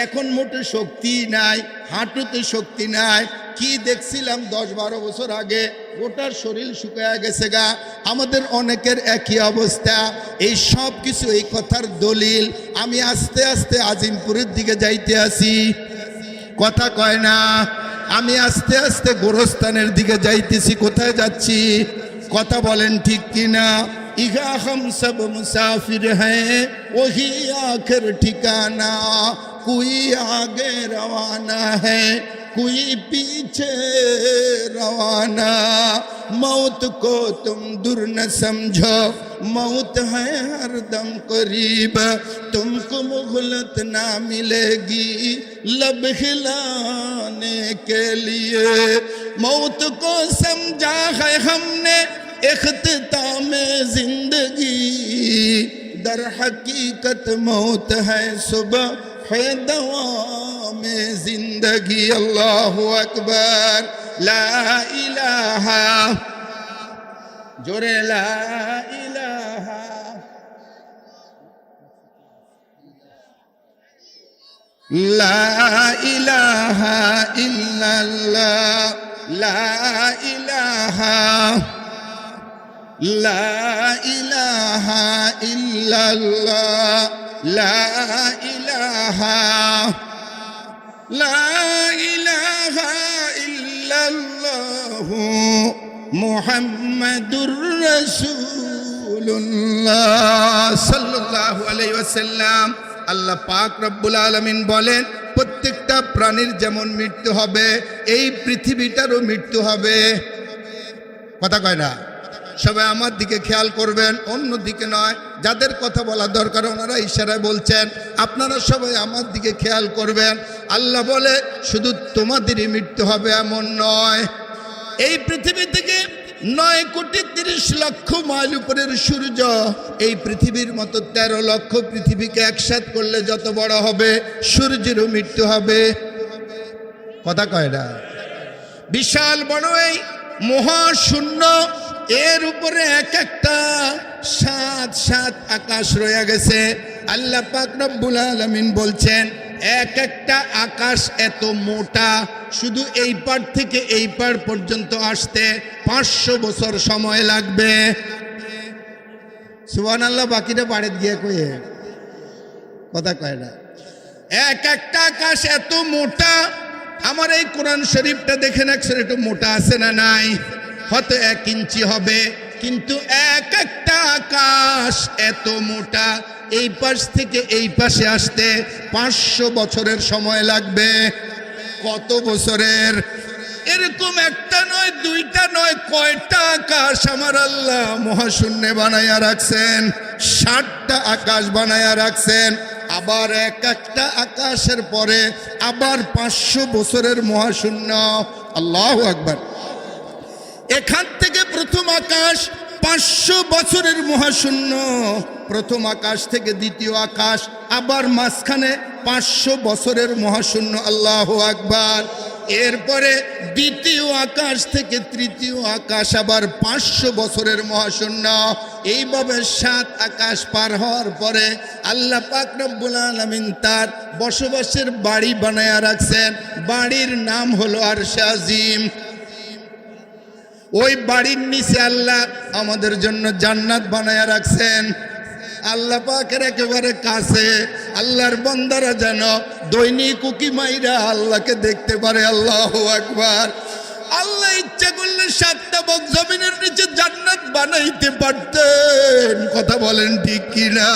এখন মোটে শক্তি নাই, হাঁটুতে শক্তি নাই। কি দেখছিলাম 10-12 বছর আগে, গোটার শরীর শুকায় গেছে গা। আমাদের অনেকের একই অবস্থা। এই সব কিছু এই কথার দলিল। আমি আস্তে আস্তে আজিমপুরের দিকে যাইতে আসি, কথা কয় না। আমি আস্তে আস্তে গোরস্থানের দিকে যাইতেছি। কোথায় যাচ্ছি? কথা বলেন ঠিক কিনা? इगा हम सब मुसाफिर हैं, वही आखिर ठिकाना, कोई आगे रवाना है, कोई पीछे रवाना। मौत को तुम दूर न समझो, मौत है हरदम करीब, तुमको मोहलत ना मिलेगी लब हिलाने के लिए। मौत को समझा है हमने इख्तिताम जिंदगी, दर हकीकत मौत है सुबह है दवाम जिंदगी। अल्लाहु अकबर, ला इलाहा, जोरे ला इलाहा, ला इलाहा इल्लल्लाह, ला इलाहा, ला इलाहा इल्लल्लाह, ला इलाहा, ला इलाहा इल्लल्लाह मुहम्मदुर রাসূলুল্লাহ সাল্লাল্লাহু আলাইহি ওয়াসাল্লাম। আল্লাহ পাক রব্বুল আলামিন বলেন, প্রত্যেকটা প্রাণীর যেমন মৃত্যু হবে, এই পৃথিবীটারও মৃত্যু হবে। কথা কয় না? সবাই আমার দিকে খেয়াল করবেন, অন্য দিকে নয়। যাদের কথা বলা দরকার ওনারা ইশারায় বলছেন, আপনারা সবাই আমার দিকে খেয়াল করবেন। আল্লাহ বলে শুধু তোমাদেরই মৃত্যু হবে এমন নয়। এই পৃথিবী থেকে 9,30,00,000 মাইল উপরের সূর্য, এই পৃথিবীর মতো 13 লক্ষ পৃথিবীকে একসাথ করলে যত বড় হবে, সূর্যেরও মৃত্যু হবে। কথা কয় না? বিশাল বড় এই মহাশূন্য, এর উপরে এক একটা 7 আকাশ রয়ে গেছে। আল্লাহ পাক রব্বুল আলামিন বলছেন এক একটা আকাশ এত মোটা, শুধু এই পার থেকে এই পার পর্যন্ত আসতে 500 বছর সময় লাগবে। সুবহানাল্লাহ। বাকিটা বাড়িতে গিয়ে কয়ে কথা কয় না। এক একটা আকাশ এত মোটা। আমার এই কোরআন শরীফটা দেখেন একটু মোটা আছে না নাই? হয়তো 1 ইঞ্চি হবে, কিন্তু এক একটা আকাশ এত মোটা, এই পাশ থেকে এই পাশে আসতে 500 বছরের সময় লাগবে। কত বছরের? এরকম একটা নয়, দুইটা নয়, কয়টা আকাশ আমার আল্লাহ মহাশূন্যে বানাইয়া রাখছেন? 60টা আকাশ বানাইয়া রাখছেন। আবার এক একটা আকাশের পরে আবার 500 বছরের মহাশূন্য। আল্লাহু আকবার। এখান থেকে প্রথম আকাশ 500 বছরের মহাশূন্য, প্রথম আকাশ থেকে দ্বিতীয় আকাশ, আবার মাঝখানে 500 বছরের মহাশূন্য। আল্লাহু আকবার। এরপরে দ্বিতীয় আকাশ থেকে তৃতীয় আকাশ, আবার 500 বছরের মহাশূন্য। এইভাবে 7 আকাশ পার হওয়ার পরে আল্লাহ পাক রব্বুল আলামিন তার বসবাসের বাড়ি বানায়া রাখছেন। বাড়ির নাম হলো আরশে আজিম। ওই বাড়ির নিচে আল্লাহ আমাদের জন্য জান্নাত বানায়া রাখছেন। আল্লাহ পাকের একেবারে কাছে আল্লাহর বান্দারা যেন দৈনিক উকি মাইরা আল্লাহকে দেখতে পারে। আল্লাহু আকবার। আল্লাহ ইচ্ছা করলে 7টা বক জমিনের নিচে জান্নাত বানাইতে পারতেন। কথা বলেন ঠিক কিনা?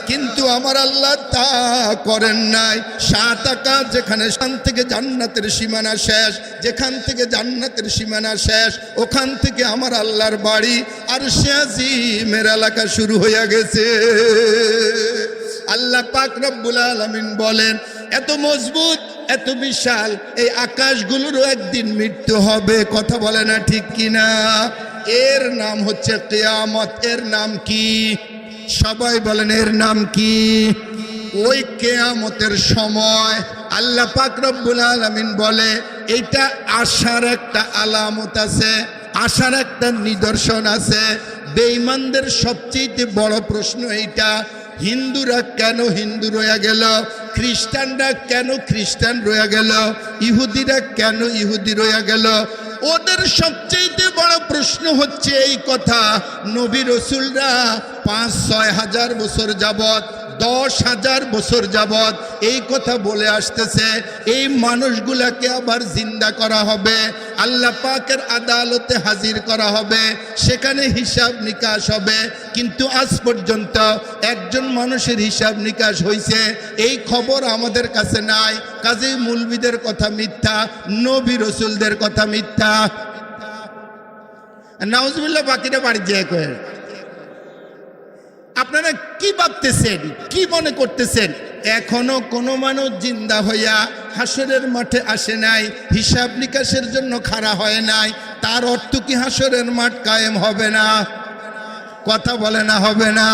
কিন্তু আমার আল্লাহ তা করেন নাই। 7 আকাশ, যেখানে শান থেকে জান্নাতের সীমানা শেষ, যেখান থেকে জান্নাতের সীমানা শেষ, ওখান থেকে আমার আল্লাহর বাড়ি আরশে আজিমের এলাকা শুরু হয়ে গেছে। আল্লাহ পাক রব্বুল আলামিন বলেন এত মজবুত, এত বিশাল এই আকাশগুলোরও একদিন মৃত্যু হবে। কথা বলে না ঠিক কিনা? এর নাম হচ্ছে কিয়ামত। এর নাম কি? সবাই বলেন এর নাম কি? ওই কিয়ামতের সময় আল্লাহ পাক রব্বুল আলামিন বলে এইটা আসার একটা আলামত আছে, আসার একটা নিদর্শন আছে। বেঈমানদের সবচেয়ে বড় প্রশ্ন এইটা, হিন্দুরা কেন হিন্দু রয়ে গেল, খ্রিস্টানরা কেন খ্রিস্টান রয়ে গেল, ইহুদিরা কেন ইহুদি রয়ে গেল। ওদের সবচেয়ে বড় প্রশ্ন হচ্ছে এই কথা, নবী রসুলরা 5-6 হাজার বছর যাবত, 10,000 বছর যাবত এই কথা বলে আসতেছে। এই মানুষগুলাকে আবার জিন্দা করা হবে, আল্লাহ পাকের আদালতে হাজির করা হবে, সেখানে হিসাব নিকাশ হবে। কিন্তু আজ পর্যন্ত একজন মানুষের হিসাব নিকাশ হয়েছে এই খবর আমাদের কাছে নাই। কাজেই মুলবিদের কথা মিথ্যা, নবী রসুলদের কথা মিথ্যা। নাউজুবিল্লাহ। বাকিটা বাড়ি যেয়ে কয়ে আপনারা কি ভাবতেছেন, কি মনে করতেছেন? এখনো কোনো মানুষ জিন্দা হইয়া হাসরের মাঠে আসে নাই, হিসাব নিকাশের জন্য খাড়া হয় নাই। তার অর্থ কি হাসরের মাঠ কায়েম হবে না? কথা বলে না হবে না?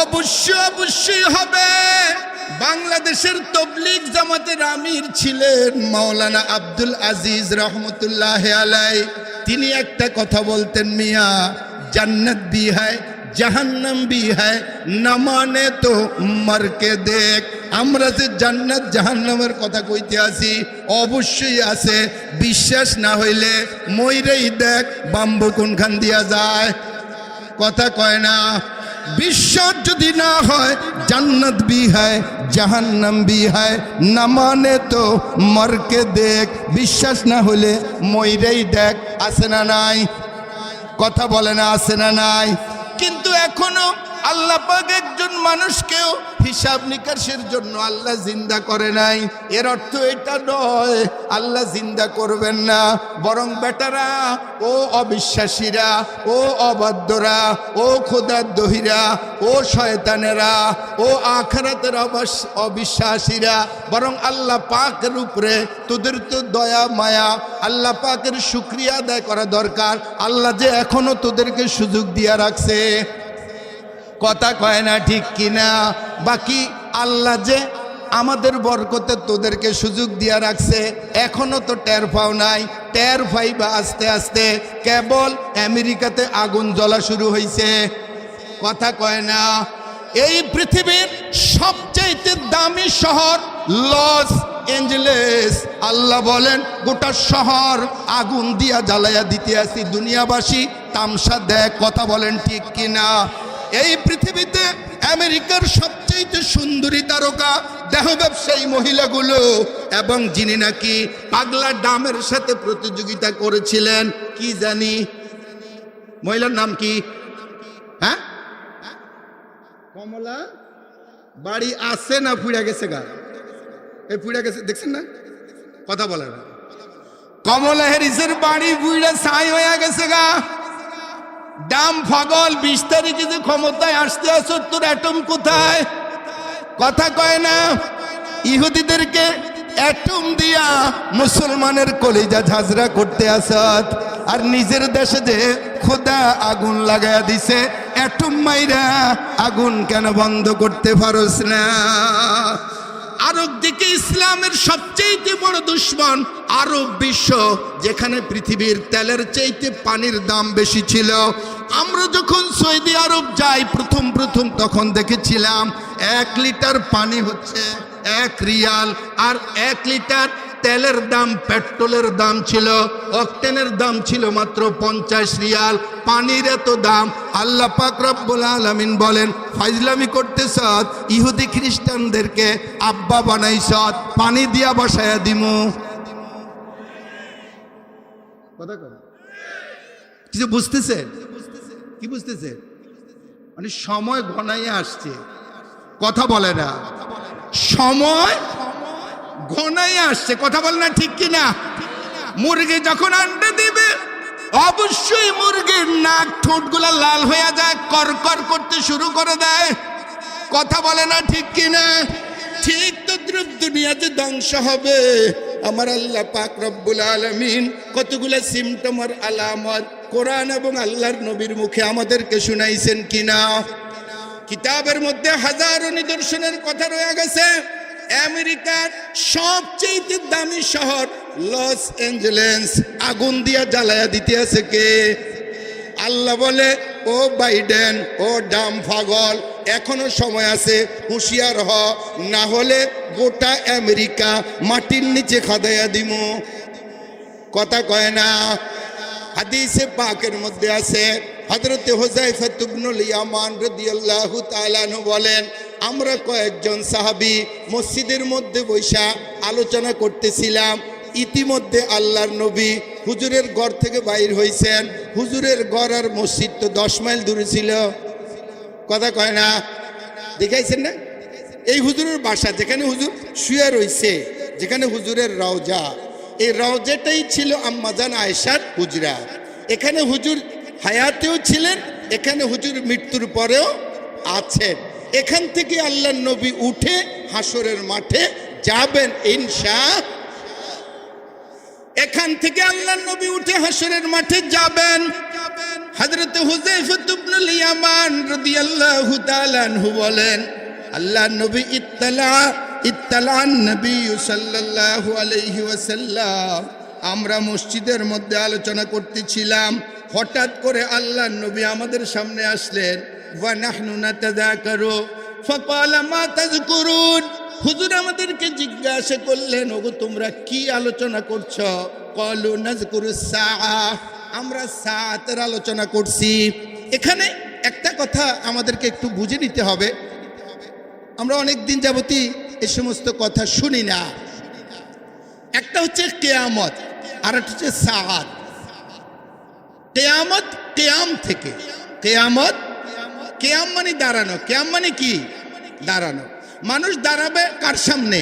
অবশ্যই হবে। বাংলাদেশের তবলিগ জামাতের আমির ছিলেন মাওলানা আব্দুল আজিজ রহমতুল্লাহ আলাই। তিনি একটা কথা বলতেন, মিয়া জান্নাত भी है জাহান্নাম भी है, না মানে তো মরকে দেখ। আমরা যে জান্নাত জাহান্নামের কথা কইতে আসি, অবশ্যই আছে। বিশ্বাস না হইলে মইরেই দেখ বাম্বু কোনখান দিয়া যায়। কথা কয় না? বিশ্বাস যদি না হয় জান্নাত भी है জাহান্নাম भी है, না মানে তো মরকে দেখ। বিশ্বাস না হলে মইরেই দেখ। আছে না নাই? কথা বলে না আছে না নাই? কিন্তু এখনো আল্লাহ পাক একজন মানুষকেও হিসাব নিকাশের জন্য আল্লাহ জিন্দা করে নাই, এর অর্থ এটা নয় আল্লাহ জিন্দা করবেন না। বরং বেটারা, ও অবিশ্বাসীরা, ও অবাধ্যরা, ও খোদাদ্রোহীরা, ও শয়তানেরা, ও আখিরাতের অবিশ্বাসীরা, বরং আল্লাহ পাকের উপরে তোদের তো দয়া মায়া, আল্লাহ পাকের শুকরিয়া আদায় করা দরকার। আল্লাহ যে এখনো তোদেরকে সুযোগ দিয়া রাখছে, কথা কয় না ঠিক কিনা? বাকি আল্লাহ যে আমাদের বরকতে তোদেরকে সুযোগ দিয়া রাখছে, এখনো তো টের পাও নাই। টের পাইবা আস্তে আস্তে। কেবল আমেরিকাতে আগুন জ্বলা শুরু হয়েছে, কথা কয় না? এই পৃথিবীর সবচেয়ে দামি শহর লস এঞ্জেলেস, আল্লাহ বলেন গোটা শহর আগুন দিয়া জ্বালাইয়া দিতে আসি, দুনিয়াবাসী তামসা দেখ, কথা বলেন ঠিক কিনা? এই পৃথিবীতে আমেরিকার সবচেয়ে সুন্দরী তারকা দেহ ব্যবসায়ী মহিলাগুলো, এবং যিনি নাকি পাগলা ডামের সাথে প্রতিযোগিতা করেছিলেন, কি জানি মহিলার নাম কি? হ্যাঁ, কমলা। বাড়ি আছে না ফুড়া গেছে? গা এই ফুড়া গেছে, দেখছেন না? কথা বলে না। কমলা হ্যারিসের বাড়ি বুড়া ছাই হয়ে গেছে গা। ডাম পাগল, 20 তারিখে যে ক্ষমতায় আসতে আসো, তোর অ্যাটম কোথায়? কথা কয় না? ইহুদিদেরকে অ্যাটম দিয়া মুসলমানের কলিজা ঝাঁঝরা করতে আসত, আর নিজের দেশে যে খোদা আগুন লাগায়া দিছে, অ্যাটম মাইরা আগুন কেন বন্ধ করতে পারোস না? আরব দিকে ইসলামের সবচেয়ে বড় দুশ্মন আরব বিশ্ব, যেখানে পৃথিবীর তেলের চাইতে পানির দাম বেশি ছিল। আমরা যখন সৌদি আরব যাই প্রথম তখন দেখেছিলাম 1 লিটার পানি হচ্ছে 1 রিয়াল, আর 1 লিটার তেলের দাম, পেট্রোলের দাম ছিল, অক্টেনের দাম ছিল মাত্র 50 রিয়াল। পানির এত দাম। আল্লাহ পাক রব্বুল আলামিন বলেন, ফাইজলামি করতেছ, ইহুদি খ্রিস্টানদেরকে আব্বা বানাইছ, পানি দিয়া বসায়া দিমু। কথা কয় কিছু বুঝতেছে? কি বুঝতেছে? মানে সময় ঘনাইয়া আসছে, কথা বলে না। সময় ঘনাইয়া আসছে, কথা বলে না ঠিক কিনা? মুরগি যখন আন্ডা দিবে, অবশ্যই মুরগির নাক ঠোঁটগুলা লাল হয়ে যায়, করকর করতে শুরু করে দেয়, কথা বলে না ঠিক কিনা? ঠিক তদ্রুপ দুনিয়াতে ধ্বংস হবে। আমার আল্লাহ পাক রব্বুল আলামিন কতগুলা সিমটম আর আলামত কোরআন এবং আল্লাহর নবীর মুখে আমাদেরকে শুনাইছেন কিনা? কিতাবের মধ্যে হাজারো নিদর্শনের কথা রয়ে গেছে। আমেরিকার সবচেয়ে দামি শহর লস এঞ্জেলেস আগুন দিয়া জ্বালায়া দিতে আছে কে? আল্লাহ বলে, ও বাইডেন, ও ডাম পাগল, এখনো সময় আছে, হুঁশিয়ার হ, না হলে গোটা আমেরিকা মাটির নিচে খাদাইয়া দিমু। কথা কয় না? হাদিসে পাকের মধ্যে আছে, হযরত হুযায়ফা ইবনুল ইয়ামান রাদিয়াল্লাহু তাআলা আনহু বলেন, আমরা কয়েকজন সাহাবী মসজিদের মধ্যে বসে আলোচনা করতেছিলাম। ইতিমধ্যে আল্লাহর নবী হুজুরের ঘর থেকে বাইর হয়েছেন। হুজুরের ঘর আর মসজিদ তো 10 মাইল দূরে ছিল, কথা কয় না? দেখাইছেন না? এই হুজুরের বাসা, যেখানে হুজুর শুয়ে রয়েছে, যেখানে হুজুরের রওজা, এই রওজাটাই ছিল আম্মাজান আয়েশার হুজরা। এখানে হুজুর হায়াতেও ছিলেন, এখানে হুজুর মৃত্যুর পরেও আছেন। এখান থেকে আল্লাহর নবী উঠে হাসরের মাঠে যাবেন ইনশাআল্লাহ। এখান থেকে আল্লাহর নবী উঠে হাসরের মাঠে যাবেন। হযরত হুযায়ফা ইবনুল ইয়ামান রাদিয়াল্লাহু তাআলা আনহু বলেন, আল্লাহর নবী ইত্তালান নবী সাল্লাল্লাহু আলাইহি ওয়াসাল্লাম, আমরা মসজিদের মধ্যে আলোচনা করতেছিলাম, হঠাৎ করে আল্লাহর নবী আমাদের সামনে আসলেন। ওয়া নাহনু নাতাযাকারু ফাকালা মা তাযকুরুন, হুজুর আমাদেরকে জিজ্ঞাসা করলেন, ওগো তোমরা কি আলোচনা করছো? ক্বালু নাযকুরুস সাআ, আমরা সাআতের আলোচনা করছি। এখানে একটা কথা আমাদেরকে একটু বুঝে নিতে হবে, আমরা অনেক দিন যাবতই এই সমস্ত কথা শুনি না। একটা হচ্ছে কিয়ামত, আর একটা হচ্ছে সাআত। কিয়ামত কিয়াম থেকে, কিয়ামত, কিয়াম মানে দাঁড়ানো, কিয়াম মানে কি? দাঁড়ানো। মানুষ দাঁড়াবে কার সামনে?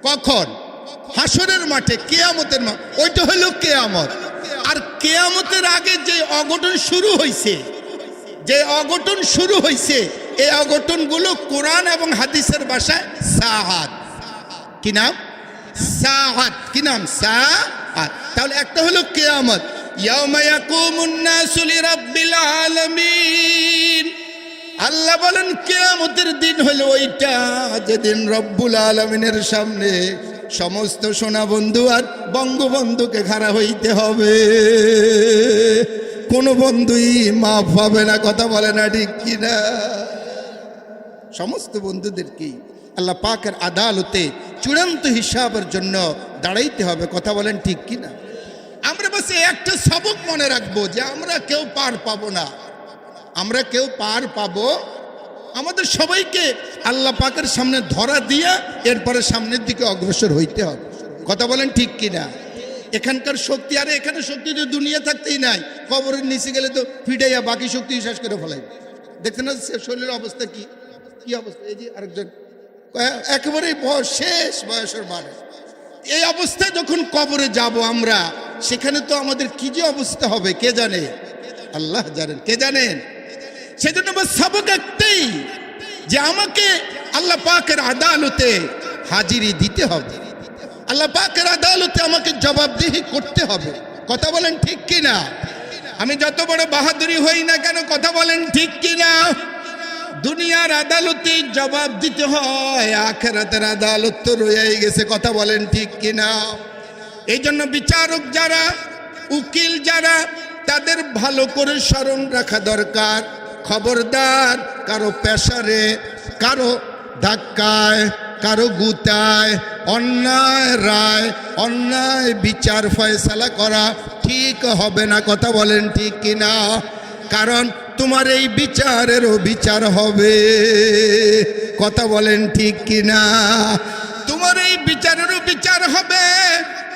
কখন? হাসরের মাঠে, কেয়ামতের মাঠ। ওইটা হলো কেয়ামত। আর কেয়ামতের আগে যে অঘটন শুরু হয়েছে, এই অঘটনগুলো কোরআন এবং হাদিসের ভাষায় সাআত। কি নাম? সাআত। কি নাম? সাআত। তাহলে একটা হলো কিয়ামত, ইয়াউমা ইয়াকুমুন নাসু লিরাব্বিল আলামিন। আল্লাহ বলেন কিয়ামতের দিন হলো ওইটা যেদিন রব্বুল আলামিনের সামনে সমস্ত সোনা বন্ধু আর বঙ্গবন্ধুকে খাড়া হইতে হবে। কোনো বন্ধুই মাফ হবে না। কথা বলে না ঠিক কিনা? সমস্ত বন্ধুদেরকেই আল্লাহ পাকের আদালতে চূড়ান্ত হিসাবের জন্য দাঁড়াইতে হবে। কথা বলেন ঠিক কিনা? আমরা বাস একটা সবক মনে রাখবো যে আমরা কেউ পার পাবো না। আমরা কেউ পার পাবো, আমাদের সবাইকে আল্লাহ পাকের সামনে ধরা দিয়া এরপরে সামনের দিকে অগ্রসর হইতে হবে। কথা বলেন ঠিক কিনা? এখানকার শক্তি, আরে এখানে শক্তি তো দুনিয়া থাকতেই নাই, কবরের নিচে গেলে তো ফিটাইয়া বাকি শক্তি শেষ করে ফেলাই। দেখছেন না শরীরের অবস্থা কি কি অবস্থা? এই যে আরেকজন একেবারেই শেষ বয়সের মানুষ, এই অবস্থায় যখন কবরে যাব আমরা, সেখানে তো আমাদের কি যে অবস্থা হবে কে জানে? আল্লাহ জানেন। কে জানেন? সেজন্য আমার সবক একটাই যে আমাকে আল্লাহ পাকের আদালতে হাজিরি দিতে হবে। আল্লাহ পাকের আদালতে আমাকে জবাবদিহি করতে হবে। কথা বলেন ঠিক কিনা? আমি যত বড় বাহাদুরি হই না কেন, কথা বলেন ঠিক কিনা? দুনিয়ার আদালতে জবাব দিতে হয়, আখিরাতের আদালত তো রয়েই গেছে। কথা বলেন ঠিক কিনা? এই জন্য বিচারক যারা, উকিল যারা, তাদের ভালো করে স্মরণ রাখা দরকার। খবরদার কারো প্রেসারে, কারো ধাক্কায়, কারো গুতায় অন্যায় রায়, অন্যায় বিচার ফয়সালা করা ঠিক হবে না। কথা বলেন ঠিক কিনা? কারণ তোমার এই বিচারেরও বিচার হবে। কথা বলেন ঠিক কিনা? তোমার এই বিচারেরও বিচার হবে।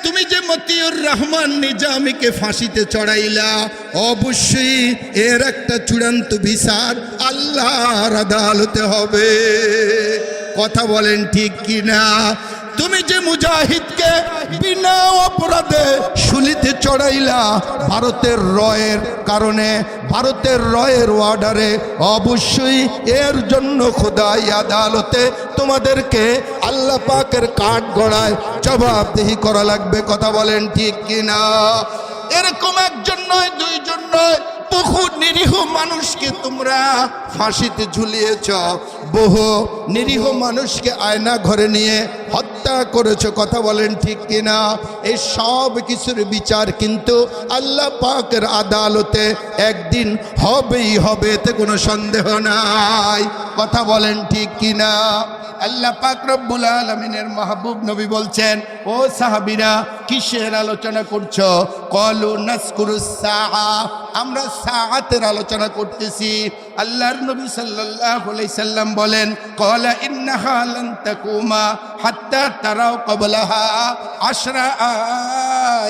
তুমি যে মতিউর রহমান নিজামীকে ফাঁসিতে চড়াইলা, অবশ্যই এর একটা চূড়ান্ত বিচার আল্লাহর আদালতে হবে। কথা বলেন ঠিক কিনা? তুমি যে মুজাহিদকে বিনা অপরাধে শুলিতে চড়াইলা ভারতের রয়ের কারণে, ভারতের রয়ের অর্ডারে, অবশ্যই এর জন্য খোদাই আদালতে তোমাদেরকে আল্লাহ পাকের কাঠ গড়ায় জবাবদিহি করা লাগবে। কথা বলেন ঠিক কিনা? এরকম একজন নয়, দুইজন নয়, বহু নিরীহ মানুষকে তোমরা ফাঁসিতে ঝুলিয়েছ, বহু নিরীহ মানুষকে আয়না ঘরে নিয়ে হত্যা করেছ। কথা বলেন ঠিক কিনা? এই সব কিছুর বিচার কিন্তু আল্লাহ পাকের আদালতে একদিন হবেই হবে, এতে কোনো সন্দেহ নাই। কথা বলেন ঠিক কিনা? আল্লাহ পাক রব্বুল আলামিনের মাহবুব নবী বলছেন, ও সাহাবীরা কিসের আলোচনা করছো? ক্বালু নাযকুরুস সাআ, আমরা সাআতের আলোচনা করতেছি। আল্লাহর নবী সাল্লাল্লাহু আলাইহি সাল্লাম বলেন, ক্বালা ইন্নাহা লান তাকুমা হাত্তা তারাও ক্বাবলাহা 10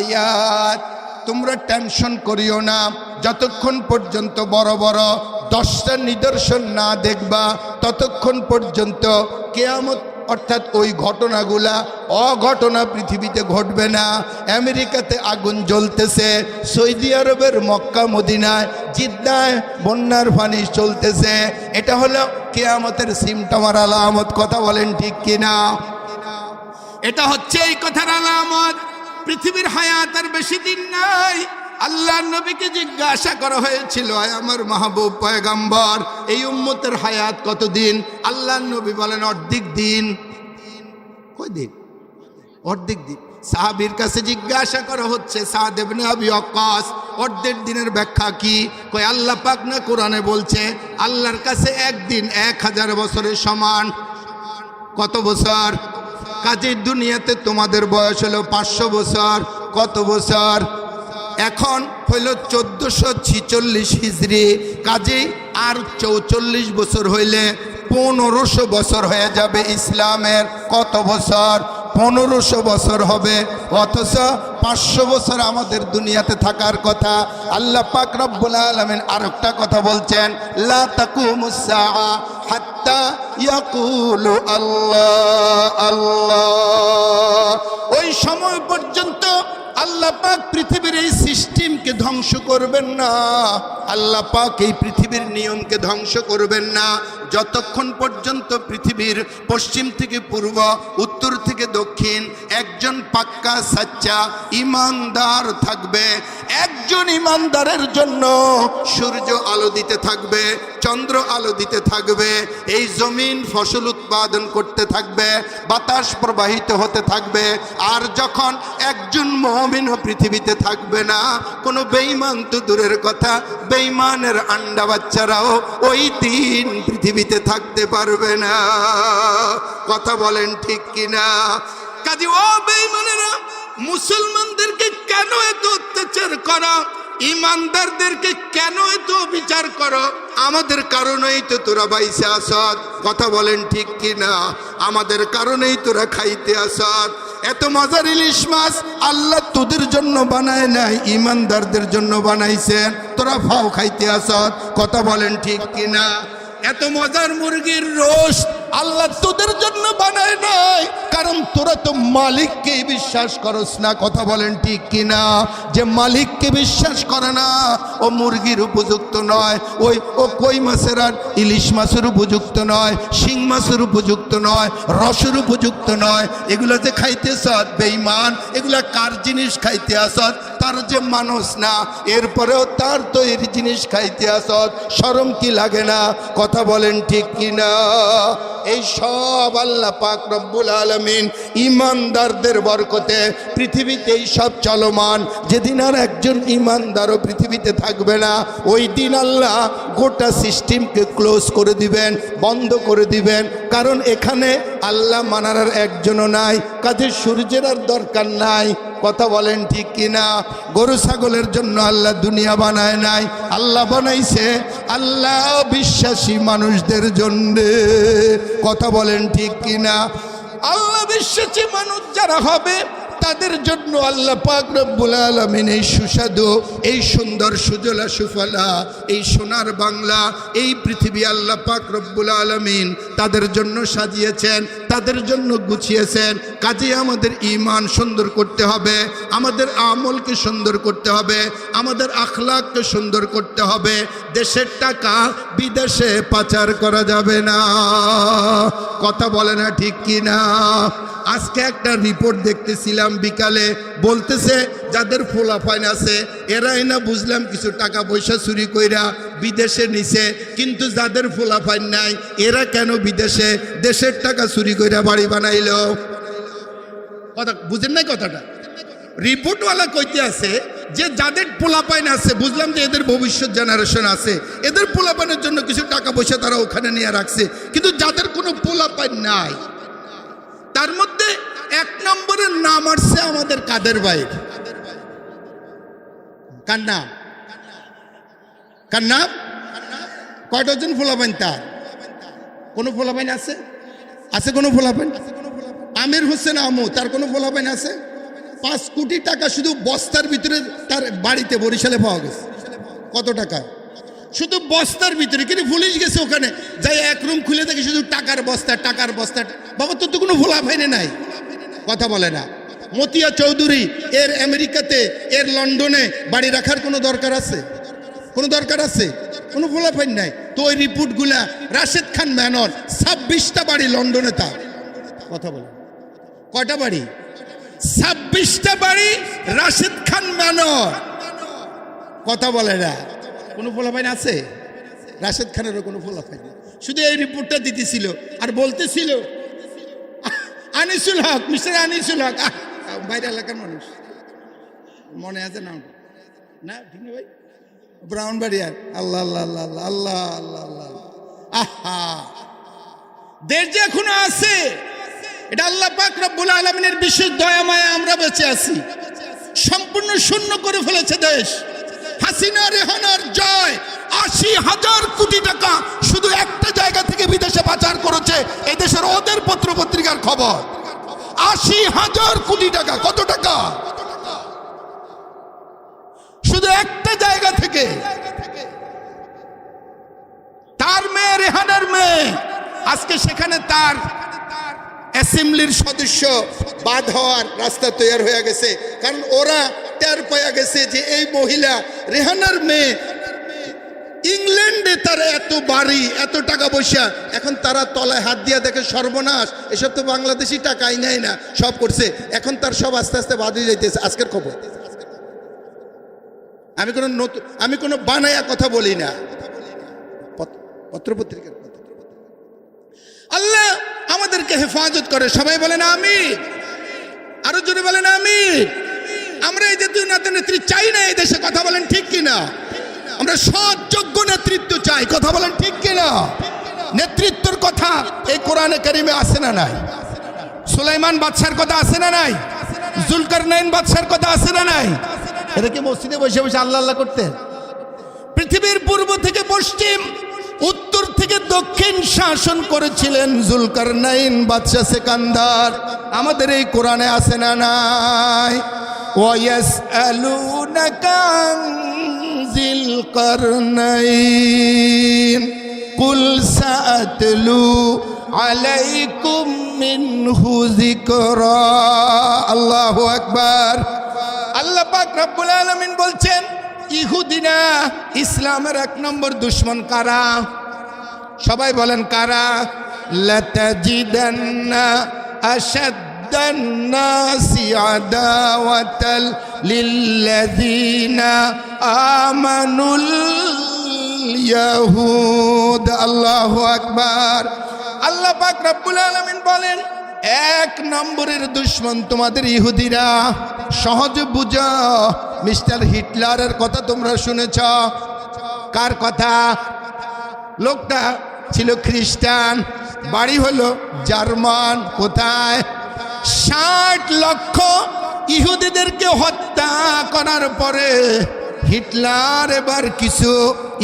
আয়াত। তোমরা টেনশন করিও না, যতক্ষণ পর্যন্ত বড় বড় 10টা নিদর্শন না দেখবা ততক্ষণ পর্যন্ত কিয়ামত অর্থাৎ ওই ঘটনাগুলা অঘটনা পৃথিবীতে ঘটবে না। আমেরিকাতে আগুন জ্বলতেছে, সৌদি আরবের মক্কা মদিনায় জিদ্দায় বন্যার পানি চলতেছে, এটা হলো কিয়ামতের সিমটমার আলামত। কথা বলেন ঠিক কিনা? এটা হচ্ছে এই কথার আলামত। পৃথিবীর হায়াত আর বেশি দিন নাই। আল্লাহর নবীকে জিজ্ঞাসা করা হয়েছিল, আয় আমার মাহবুব পয়গম্বর, এই উম্মতের হায়াত কতদিন? আল্লাহর নবী বলেন অর্ধেক দিন। কয় দিন? অর্ধেক দিন। সাহাবীর কাছে জিজ্ঞাসা করা হচ্ছে, সাদ ইবনে আবি ওয়াক্কাস, অর্ধেক দিনের ব্যাখ্যা কি? কয় আল্লাহ পাক না কোরআনে বলছে আল্লাহর কাছে একদিন 1000 বছরের সমান। কত বছর? কাজেই দুনিয়াতে তোমাদের বয়স হলো 500 বছর। কত বছর? এখন হইল 1446 হিজরি। কাজেই আর 44 বছর হইলে 1500 বছর হয়ে যাবে ইসলামের। কত বছর? 1500 বছর হবে, অথচ 500 বছর আমাদের দুনিয়াতে থাকার কথা। আল্লাহ পাক রব্বুল আলামিন আরেকটা কথা বলছেন, লা তাকুমুস সাআ হাত্তা ইয়াকুলু আল্লাহ আল্লাহ। ওই সময় পর্যন্ত আল্লাহ পাক পৃথিবীর এই সিস্টেমকে ধ্বংস করবেন না, আল্লাহ পাক এই পৃথিবীর নিয়মকে ধ্বংস করবেন না যতক্ষণ পর্যন্ত পৃথিবীর পশ্চিম থেকে পূর্ব, উত্তর থেকে দক্ষিণ একজন পাক্কা সাচ্চা ইমানদার থাকবে। একজন ইমানদারের জন্য সূর্য আলো দিতে থাকবে, চন্দ্র আলো দিতে থাকবে, এই জমিন ফসল উৎপাদন করতে থাকবে, বাতাস প্রবাহিত হতে থাকবে। আর যখন একজন মুমিনও পৃথিবীতে থাকবে না, কোনো বেঈমান তো দূরের কথা, বেঈমানের আন্ডা বাচ্চারাও ওই দিন পৃথিবীতে থাকতে পারবে না। কথা বলেন ঠিক কিনা? কাজে ও বেঈমানেরা, মুসলমানদেরকে কেন এত অত্যাচার করা, ইমানদারদেরকে কেন এত বিচার করো? আমাদের কারণেই তো তোরা বাইসে আসত। কথা বলেন ঠিক কিনা? আমাদের কারণেই তোরা খাইতে আসত। এত মজার ইলিশ মাছ আল্লাহ তোদের জন্য বানায় নাই, ইমানদারদের জন্য বানাইছেন, তোরা ফাও খাইতে আসত। কথা বলেন ঠিক কিনা? এত মজার মুরগির রোস্ট আল্লাহ তোদের জন্য বানায় নাই, কারণ তোরা তো মালিককে বিশ্বাস করস না। কথা বলেন ঠিক কিনা? যে মালিককে বিশ্বাস করে না ও মুরগির উপযুক্ত নয়, ও কই মাছের আর ইলিশ মাছের উপযুক্ত নয়, শিং মাছের উপযুক্ত নয়, রসের উপযুক্ত নয়। এগুলো যে খাইতে আসত বেঈমান, এগুলা কার জিনিস খাইতে আসত? তার যে মানুষ না, এরপরেও তার তৈরি জিনিস খাইতে আসত। শরম কি লাগে না? কথা বলেন ঠিক কিনা? এই সব আল্লাহ পাক রব্বুল আলামিন ইমানদারদের বরকতে পৃথিবীতে এই সব চলমান। যেদিন আর একজন ইমানদারও পৃথিবীতে থাকবে না, ওই দিন আল্লাহ গোটা সিস্টেমকে ক্লোজ করে দিবেন, বন্ধ করে দিবেন। কারণ এখানে আল্লাহ মানার আর একজনও নাই, কাজে সূর্যের আর দরকার নাই। কথা বলেন ঠিক কিনা? গরু ছাগলের জন্য আল্লাহ দুনিয়া বানায় নাই, আল্লাহ বানাইছে আল্লাহ বিশ্বাসী মানুষদের জন্য। কথা বলেন ঠিক কিনা? আল্লাহ বিশ্বাসী মানুষ যারা হবে তাদের জন্য আল্লাহ পাক রব্বুল আলামিন এই সুস্বাদু, এই সুন্দর সুজলা সুফলা, এই সোনার বাংলা, এই পৃথিবী আল্লাহ পাক রব্বুল আলামিন তাদের জন্য সাজিয়েছেন, তাদের জন্য গুছিয়েছেন। কাজে আমাদের ঈমান সুন্দর করতে হবে, আমাদের আমলকে সুন্দর করতে হবে, আমাদের আখলাককে সুন্দর করতে হবে। দেশের টাকা বিদেশে পাচার করা যাবে না। কথা বলে না ঠিক কিনা? আজকে একটা রিপোর্ট দেখতেছিলাম বিকালে, বলতেছে যাদের ফোলাফাইন আছে এরাই না বুঝলাম কিছু টাকা পয়সা চুরি কইরা বিদেশে নিছে, কিন্তু যাদের ফোলাফাইন নাই এরা কেন বিদেশে দেশের টাকা চুরি কইরা বাড়ি বানাইল? কথা বুঝেন নাই কথাটা? রিপোর্টওয়ালা কইতে আছে যে যাদের পোলাপাইন আছে, বুঝলাম যে এদের ভবিষ্যৎ জেনারেশন আছে, এদের পোলাপাইনের জন্য কিছু টাকা পয়সা তারা ওখানে নিয়ে রাখছে, কিন্তু যাদের কোনো পোলাপাইন নাই তার মধ্যে এক নম্বরের নাম আসছে আমাদের কাদের ভাই। কার নাম? কার নাম? কয় ডজন ফোলাপাইন তার? কোনো ফোলাপাইন আছে? আছে কোনো ফোলাপাইন? আমির হোসেন আমু, তার কোনো ফোলাপাইন আছে? 5 কোটি টাকা শুধু বস্তার ভিতরে তার বাড়িতে বরিশালে পাওয়া গেছে। কত টাকা? শুধু বস্তার ভিতরে। কিন্তু পুলিশ গেছে ওখানে, যাই এক রুম খুলে দেখি শুধু টাকার বস্তা, টাকার বস্তা। বাবা তোর তো কোনো ফোলাপাইনে নাই। কথা বলে না। মতিয়া চৌধুরী এর আমেরিকাতে, এর লন্ডনে বাড়ি রাখার কোনো দরকার আছে? কোনো দরকার আছে? কোনো ফোলাপাইন নাই। তো ওই রিপোর্টগুলা, রাশেদ খান মেনন 26টা বাড়ি লন্ডনে তার। কথা বলে কয়টা বাড়ি? 26টা বাড়ি রাশেদ খান মেনন। কথা বলে না। কোনো ফোলাপাইন আছে? রাশেদ খানেরও কোনো ফোলাপাইন নেই। শুধু এই রিপোর্টটা দিতেছিল আর বলতেছিল আনিসুল হক, মিস্টার আনিসুল হক, বাইরে এলাকার মানুষ, মনে আছে নাম না? ঠিক না ভাই? ব্রাউনবাড়িয়ার। আল্লাহ আল্লাহ আল্লাহ আল্লাহ আল্লাহ আল্লাহ। আহা, দেশ যে এখনো আছে, এটা আল্লাহ পাক রব্বুল আলামিনের বিশেষ দয়া মায়া আমরা বেঁচে আছি। সম্পূর্ণ শূন্য করে ফেলেছে দেশ। হাসিনা রেহানার জয় 80,000 কোটি টাকা শুধু একটা জায়গা থেকে বিদেশে পাচার করেছে। এই দেশের ওদের পত্র পত্রিকার খবর। 80,000 কোটি টাকা। কত টাকা? শুধু একটা জায়গা থেকে। তার মেয়ে, রেহানার মেয়ে, আজকে সেখানে তার অ্যাসেম্বলির সদস্য বাদ হওয়ার রাস্তা তৈরি হয়ে গেছে। কারণ ওরা টের পেয়ে গেছে যে এই মহিলা রেহানার মেয়ে, ইংল্যান্ডে তার এত বাড়ি, এত টাকা পয়সা, এখন তারা তলায় হাত দিয়ে দেখে সর্বনাশ, এসব তো বাংলাদেশি টাকাই নেয় না, সব করছে। এখন তার সব আস্তে আস্তে বাদ হয়ে যাইতেছে। আজকের খবর। আমি কোনো বানায়া কথা বলি না, পত্রপত্রিকার কথা। আল্লাহ আমাদেরকে হেফাজত করে। সবাই বলেন আমিন। আরো জোরে বলেন আমিন। আমরা এই জাতীয় নেত্রী চাই না এই দেশে। কথা বলেন ঠিক কিনা? আমরা সৎ যোগ্য নেতৃত্ব চাই। কথা বলেন ঠিক কিনা? নেতৃত্বের কথা এই কোরআনে কারিমে আছে না নাই? সুলাইমান বাদশার কথা আছে না নাই? জুলকারনাইন বাদশার কথা আছে না নাই? এটা কি মসজিদে বসে বসে আল্লাহ আল্লাহ করতেন? পৃথিবীর পূর্ব থেকে পশ্চিম, উত্তর থেকে দক্ষিণ শাসন করেছিলেন জুলকারনাইন বাদশা সেকান্দার। আমাদের এই কোরআনে আছে না নাই? ওয়ায়াসআলুনাকা আন যিল কারনাইন কুল সাআতলু আলাইকুম মিনহু যিকরা। আল্লাহু আকবার। আল্লাহ পাক রব্বুল আলামিন বলছেন, ইহুদিনা ইসলামের 1 নম্বর দুশমন কারা? সবাই বলেন কারা? লাতাজিদান্না আশাদ্দান নাসি আদাওয়াতাল লিল্লাযিনা আমানুল ইয়াহুদ। আল্লাহু আকবার। আল্লাহ পাক রব্বুল আলামিন বলেন, 1 নম্বরের দুশমন তোমাদের ইহুদিরা। সহজ বুঝো। মিস্টার হিটলারের কথা তোমরা শুনেছ? কার কথা? লোকটা ছিল খ্রিস্টান, বাড়ি হলো জার্মান। কোথায়? 60 লক্ষ ইহুদিদেরকে হত্যা করার পরে হিটলার এবার কিছু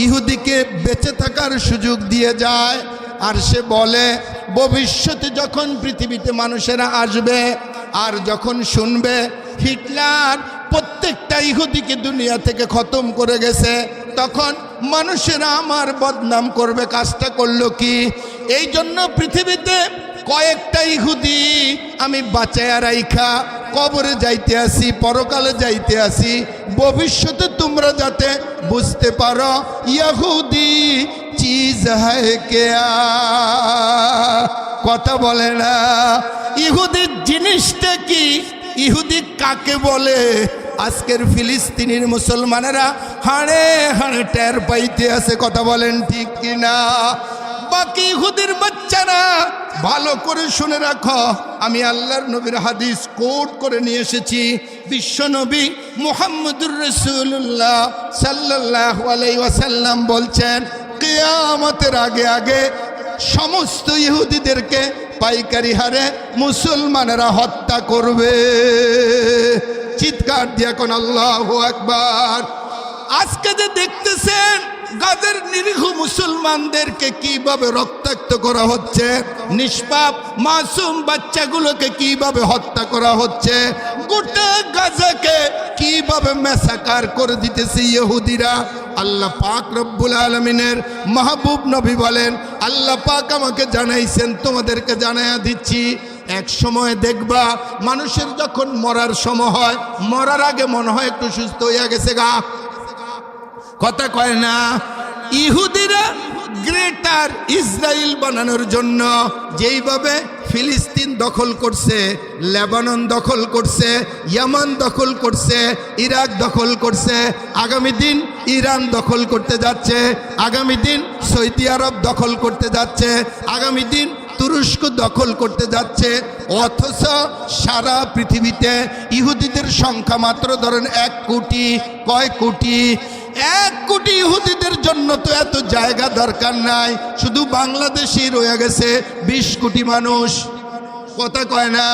ইহুদিকে বেঁচে থাকার সুযোগ দিয়ে যায়। আর সে বলে, ভবিষ্যতে যখন পৃথিবীতে মানুষেরা আসবে আর যখন শুনবে হিটলার প্রত্যেকটা ইহুদিকে দুনিয়া থেকে খতম করে গেছে, তখন মানুষেরা আমার বদনাম করবে। কাজটা করলো কি? এই জন্য পৃথিবীতে কয়েকটা ইহুদি আমি বাঁচায়া রাইখা কবরে যাইতে আসি, পরকালে যাইতে আসি, ভবিষ্যতে তোমরা যাতে বুঝতে পারো ইহুদি চিজ হ্যায় কেয়া। কথা বলে না। ইহুদির জিনিসটা কি? ইহুদি কাকে বলে? আজকের ফিলিস্তিনের মুসলমানেরা হাড়ে হাড়ে টের পাইতে আছে। কথা বলেন ঠিক কিনা? বাকি ইহুদির বাচ্চারা ভালো করে শুনে রাখো, আমি আল্লাহর নবীর হাদিস কোট করে নিয়ে এসেছি। বিশ্ব নবী মুহাম্মদুর রাসূলুল্লাহ সাল্লাল্লাহু আলাইহি ওয়াসাল্লাম বলছেন, কিয়ামতের আগে আগে সমস্ত ইহুদিদেরকে পাইকারি হারে মুসলমানেরা হত্যা করবে। চিৎকার দিয়ে কোন আল্লাহু আকবার। আজকে যে দেখতেছেন গাজার নিরীহ মুসলমানদেরকে কিভাবে রক্তাক্ত করা হচ্ছে, নিষ্পাপ মাসুম বাচ্চাগুলোকে কিভাবে হত্যা করা হচ্ছে, গোটা গাজাকে কিভাবে মেসাকার করে দিতেছে ইহুদিরা। আল্লাহ পাক রব্বুল আলামিনের মাহবুব নবী বলেন, আল্লাহ পাক আমাকে জানাইছেন, তোমাদেরকে জানাইয়া দিচ্ছি, এক সময় দেখবা মানুষের যখন মরার সময় হয়, মরার আগে মনে হয় একটু সুস্থ হইয়া গেছে গা। কথা কয় না? ইহুদিরা গ্রেটার ইসরায়েল বানানোর জন্য যেইভাবে ফিলিস্তিন দখল করছে, লেবানন দখল করছে, ইয়ামান দখল করছে, ইরাক দখল করছে, আগামী দিন ইরান দখল করতে যাচ্ছে, আগামী দিন সৌদি আরব দখল করতে যাচ্ছে, আগামী দিন তুরস্ক দখল করতে যাচ্ছে। অথচ সারা পৃথিবীতে ইহুদিদের সংখ্যা মাত্র ধরেন 1 কোটি। কয় কোটি? 1 কোটি ইহুদিদের জন্য তো এত জায়গা দরকার নাই। শুধু বাংলাদেশই রয়ে গেছে 20 কোটি মানুষ। কথা কয় না?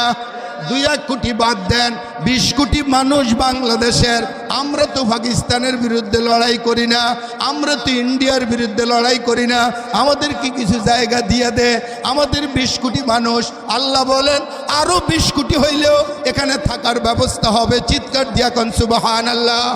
2-1 কোটি বাদ দেন, 20 কোটি মানুষ বাংলাদেশের। আমরা তো পাকিস্তানের বিরুদ্ধে লড়াই করি না, আমরা তো ইন্ডিয়ার বিরুদ্ধে লড়াই করি না, আমাদেরকে কিছু জায়গা দিয়ে দে। আমাদের 20 কোটি মানুষ, আল্লাহ বলেন আরো 20 কোটি হইলেও এখানে থাকার ব্যবস্থা হবে। চিৎকার দিয়া কোন সুবহানাল্লাহ।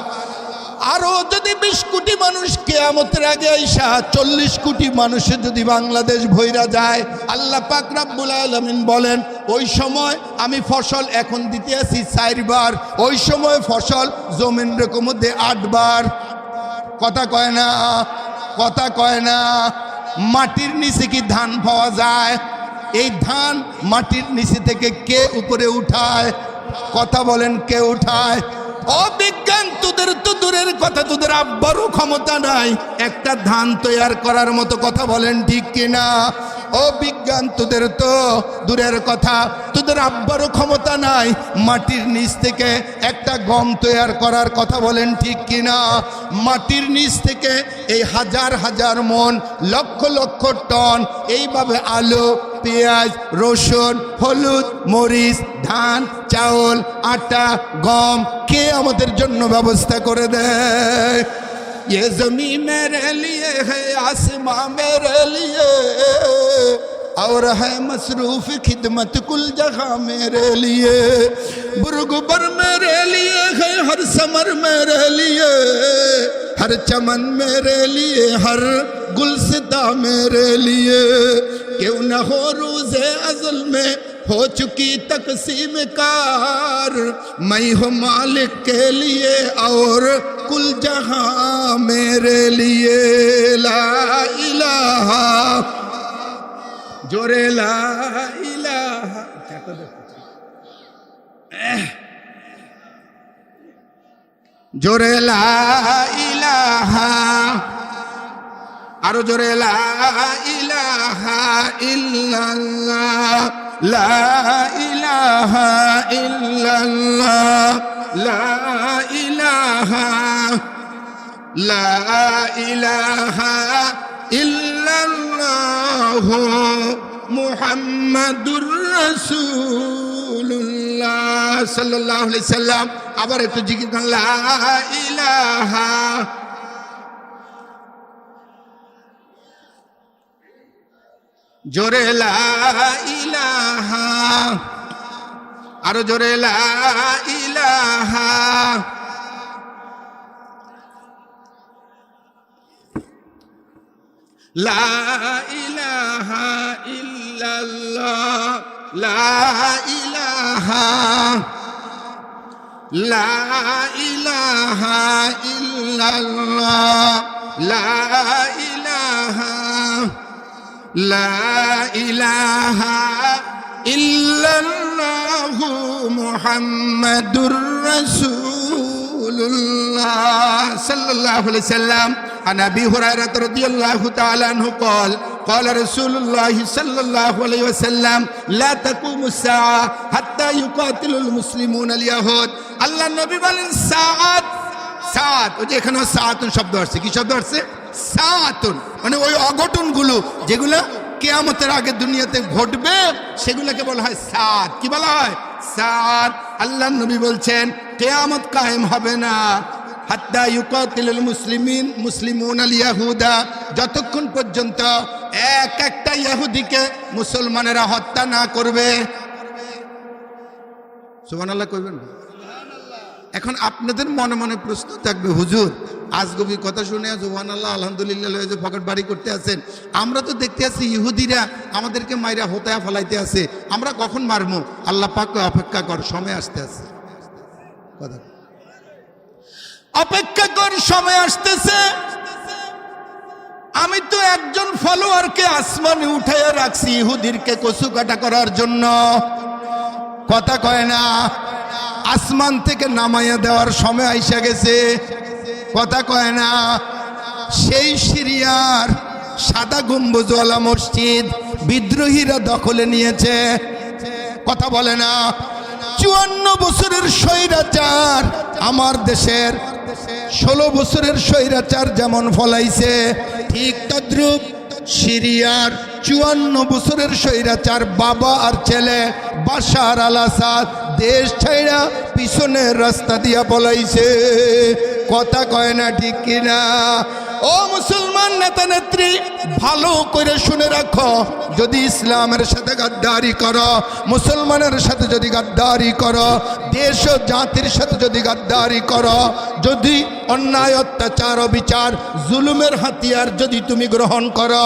আরো যদি 20 কোটি মানুষ কিয়ামতের আগে আইসা 40 কোটি মানুষের যদি বাংলাদেশ ভইরা যায়, আল্লাহ পাক রব্বুল আলামিন বলেন ওই সময় আমি ফসল এখন দিতে আসি 4 বার, ওই সময় ফসল জমিন রেখে মধ্যে 8 বার। কথা কয় না, কথা কয় না। মাটির নিচে কি ধান পাওয়া যায়? এই ধান মাটির নিচে থেকে কে উপরে উঠায়? কথা বলেন, কে উঠায়? ও বিজ্ঞান, তোদের তো দূরের কথা, তোদের আব্বারও ক্ষমতা নাই একটা ধান তৈয়ার করার মতো। কথা বলেন ঠিক কিনা? ও বিজ্ঞান, তোদের তো দূরের কথা, তোদের আব্বারও ক্ষমতা নাই মাটির নিচ থেকে একটা গম তৈয়ার করার। কথা বলেন ঠিক কিনা? মাটির নিচ থেকে এই হাজার হাজার মন, লক্ষ লক্ষ টন এইভাবে আলু, পেঁয়াজ, রসুন, হলুদ, মরিচ, ধান, চাউল, আটা, গম কে আমাদের জন্য ব্যবস্থা করে দেয়? ये ज़मीन मेरे लिए है, आसमां मेरे लिए, और है मसरूफ खिदमत कुल जगह मेरे लिए। बुरगुबर मेरे लिए है, हर समर मेरे लिए, हर चमन मेरे लिए, हर गुलसिता मेरे लिए। क्यों न हो रोज़े अज़ल में हो चुकी तकसीम कार, मैं हूँ मालिक के लिए और कुल जहां मेरे लिए। ला इलाहा, जोरे ला इलाहा। जोरे ला इलाहा, आरो जोरे ला इलाहा इल्लल्लाह, ला इलाहा इल्लल्लाह, ला इलाहा, ला इलाहा इल्लल्लाह मुहम्मदुर রাসূলুল্লাহ সাল্লাল্লাহু আলাইহি সাল্লাম। আবার একটু জিকির করেন, লা ইলাহা। জোরে লা ইলাহা, আরো জোরে লা ইলাহা। লা ইলাহা ইল্লাল্লাহ, লা ইলাহা, লা ইলাহা ইল্লাল্লাহ, লা ইলাহা, লা ইলাহা ইল্লাল্লাহু মুহাম্মাদুর রাসূলুল্লাহ সাল্লাল্লাহু আলাইহি সাল্লাম। عن أبي هريرة رضي الله تعالى عنه قال قال رسول الله صلى الله عليه وسلم لا تقوم الساعة حتى يقاتل المسلمون اليهود। আল্লাহ নবী বলেন সাআত, সাআত, ওই যে এখানে সাআতুন শব্দ আসছে। কি শব্দ আসছে? সাআতুন, মানে ওই অঘটনগুলো যেগুলো কিয়ামতের আগে দুনিয়াতে ঘটবে সেগুলোকে বলা হয় সাআত। কি বলা হয়? সাআত। আল্লাহ নবী বলছেন কিয়ামত কায়েম হবে না হাত্তা ইউকাতিলুল মুসলিমুন আল ইয়াহুদা, যতক্ষণ পর্যন্ত এক একটা ইহুদিকে মুসলমানেরা হত্যা না করবে। সুবহানাল্লাহ কইবেন। এখন আপনাদের মনে মনে প্রশ্ন থাকবে, হুজুর আজগবি কথা শুনে সুবহানাল্লাহ আলহামদুলিল্লাহ লয়ে যে পকেট বাড়ি করতে আছেন, আমরা তো দেখতে আছি ইহুদিরা আমাদেরকে মাইরা হোতায়া ফলাইতে আছে, আমরা কখন মারমু? আল্লাহ পাক অপেক্ষা কর, সময় আসতে আছে। কথা অপেক্ষা কর, সময় আসতেছে। আমি তো একজন ফলোয়ারকে আসমানে উঠাইয়া রাখছি ইহুদিরকে কচু কাটা করার জন্য। কথা কয় না? আসমান থেকে নামাইয়া দেওয়ার সময় আইসা গেছে। কথা কয় না? সেই সিরিয়ার সাদা গম্বুজওয়ালা মসজিদ বিদ্রোহীরা দখলে নিয়েছে। কথা বলে না? 54 বছরের স্বৈরাচার আমার দেশের 16 বছরের স্বৈরাচার যেমন ফলাইছে, ঠিক তদ্রূপ সিরিয়ার 54 বছরের স্বৈরাচার বাবা আর ছেলে বাশার আল আসাদ দেশ ছাইড়া পিছনের রাস্তা দিয়া পলাইছে। কথা কয় না ঠিক কিনা? ও মুসলমান নেতা নেত্রী, ভালো করে শুনে রাখো, যদি ইসলামের সাথে গাদ্দারি করো, মুসলমানের সাথে যদি গাদ্দারি করো, দেশ ও জাতির সাথে যদি গাদ্দারি করো, যদি অন্যায় অত্যাচার অবিচার জুলুমের হাতিয়ার যদি তুমি গ্রহণ করো,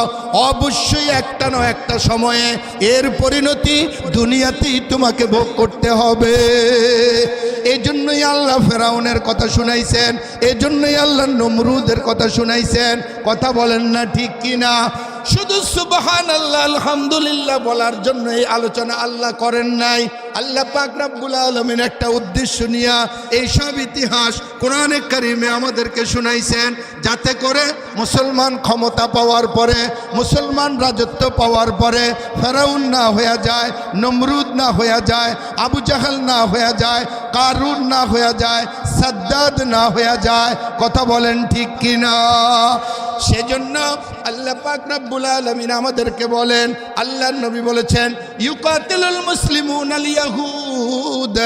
অবশ্যই একটা না একটা সময়ে এর পরিণতি দুনিয়াতেই তোমাকে ভোগ করতে হবে। এই জন্যই আল্লাহ ফেরাউনের কথা শুনাইছেন, এই জন্যই আল্লাহ নমরুদের কথা শুনাইছেন। কথা বলেন না ঠিক কিনা? শুধু সুবহানাল্লাহ আলহামদুলিল্লাহ বলার জন্য এই আলোচনা আল্লাহ করেন নাই। আল্লাহ পাক রব্বুল আলামিন একটা উদ্দেশ্য নিয়ে এই সব ইতিহাস কোরআনে কারিমে আমাদেরকে শুনাইছেন, যাতে করে মুসলমান ক্ষমতা পাওয়ার পরে, মুসলমান রাজত্ব পাওয়ার পরে ফেরাউন না হয়ে যায়, নমরুদ না হয়ে যায়, আবু জাহাল না হয়ে যায়, কারুন না হয়ে যায়, সাদ্দাদ না হয়ে যায়। কথা বলেন ঠিক কিনা? সেজন্য আল্লাহ পাক রব্বুল আলামিন আমাদেরকে বলেন, আল্লাহর নবী বলেছেন, ইউকাতিলুল মুসলিমুনা আল ইয়াহুদ,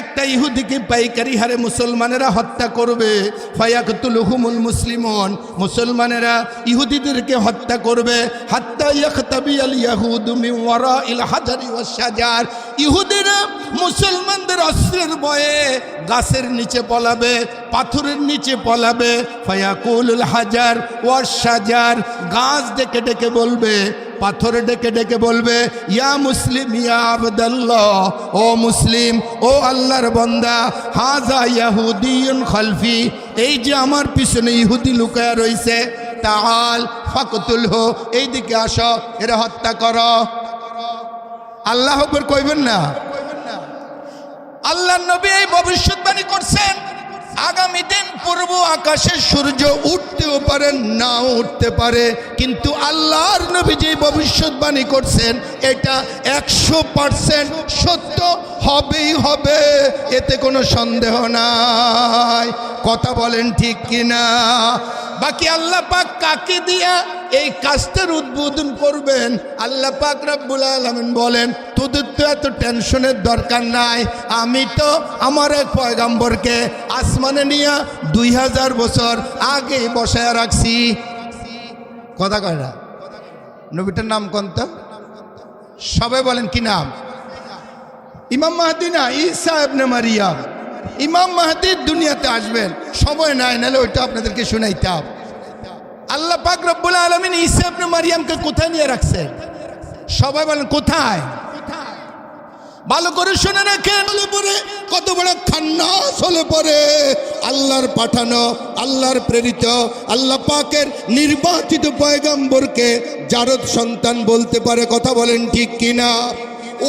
একটা ইহুদিকে পাইকারি হারে মুসলমানেরা হত্যা করবে। ফায়াকতুলুহুমুল মুসলিমুন, মুসলমানেরা ইহুদিদেরকে হত্যা করবে। হাত্তা ইয়াখতাবিয়াল ইয়াহুদু মিন ওয়ারাইল হাজারি ওয়াশ শাজার, ইহুদিরা মুসলমানদের অস্ত্রের ভয়ে গাছের নিচে পলাবে, পাথরের নিচে পলাবে। ফায়াকুলুল হাজার ওয়াশ শাজার, গাছ ডেকে ডেকে বলবে, পাথরে ডেকে ডেকে বলবে, ইয়া মুসলিম ইয়া আবদাল্লাহ, ও মুসলিম, ও আল্লাহর বান্দা, হাজা ইয়াহুদিয়ুন খালফি, এই যে আমার পিছনে ইহুদি লুকায়া রইছে, তাআল ফাকতুলহু, এই দিকে আসো, এরা হত্যা করো। আল্লাহ আকবার কইবেন না? আল্লাহর নবী এই ভবিষ্যৎবাণী করছেন, আগামী দিন পূর্ব আকাশে সূর্য উঠতেও পারে, নাও উঠতে পারে, কিন্তু আল্লাহর নবী যে ভবিষ্যৎবাণী করছেন এটা 100% সত্য হবেই হবে, এতে কোনো সন্দেহ নাই। কথা বলেন ঠিক কিনা? বাকি আল্লাহ পাক কাকে দিয়া এই কাজটার উদ্বোধন করবেন, আল্লাহ পাক রব্বুল আলামিন বলেন, তোদের তো এত টেনশনের দরকার নাই, আমি তো আমার এক পয়গাম্বরকে আসমানে নিয়ে 2000 বছর আগে বসায় রাখছি। কথা কয় না? নবীটার নাম কোনটা? সবাই বলেন কি নাম? ইমাম মাহদী না, ঈসা ইবনে মারিয়াম। ইমাম মাহদী দুনিয়াতে আসবেন, সময় নাই, নাহলে ওইটা আপনাদেরকে শুনাইতাম। আল্লাহ পাক রব্বুল আলামিন ঈসা ইবনে মারিয়ামকে কোথায় নিয়ে রাখছেন? সবাই বলেন কোথায়? ভালো করে শুনে রাখেন। কত বড় খান্নাস হলে পরে আল্লাহর পাঠানো, আল্লাহর প্রেরিত, আল্লাহ পাকের নির্বাচিত পয়গম্বরকে জারদ সন্তান বলতে পারে। কথা বলেন ঠিক কিনা?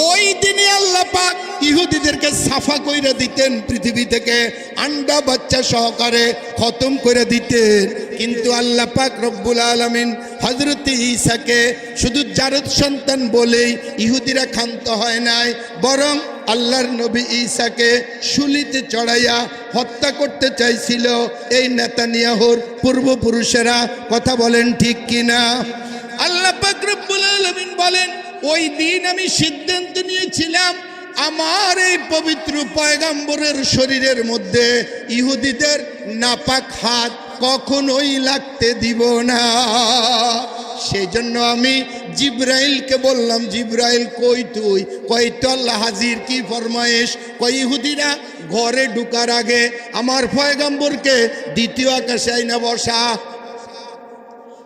ওই দিনে আল্লাহ পাক ইহুদিদেরকে সাফা কইরা দিতেন, পৃথিবী থেকে আন্ডা বাচ্চা সহকারে খতম করে দিতেন। কিন্তু আল্লাহ পাক রব্বুল আলামিন হযরত ঈসাকে শুধু জারদ সন্তান বলেই ইহুদিরা ক্ষান্ত হয় নাই, বরং আল্লাহর নবী ঈসাকে শুলিতে চড়াইয়া হত্যা করতে চাইছিল এই নেতানিয়াহুর পূর্বপুরুষেরা। কথা বলেন ঠিক কিনা? আল্লাহ পাক রব্বুল আলামিন বলেন, ওই দিন আমি সিদ্ধান্ত নিয়েছিলাম আমার এই পবিত্র পয়গম্বরের শরীরের মধ্যে ইহুদিদের নাপাক হাত কখনোই লাগতে দিব না। সেই জন্য আমি জিব্রাইলকে বললাম, জিব্রাইল কই তুই? কই তো আল্লাহ হাজির, কি ফরমায়েশ? কই ইহুদিরা ঘরে ঢুকার আগে আমার পয়গম্বরকে দ্বিতীয় আকাশে আইনা বসা।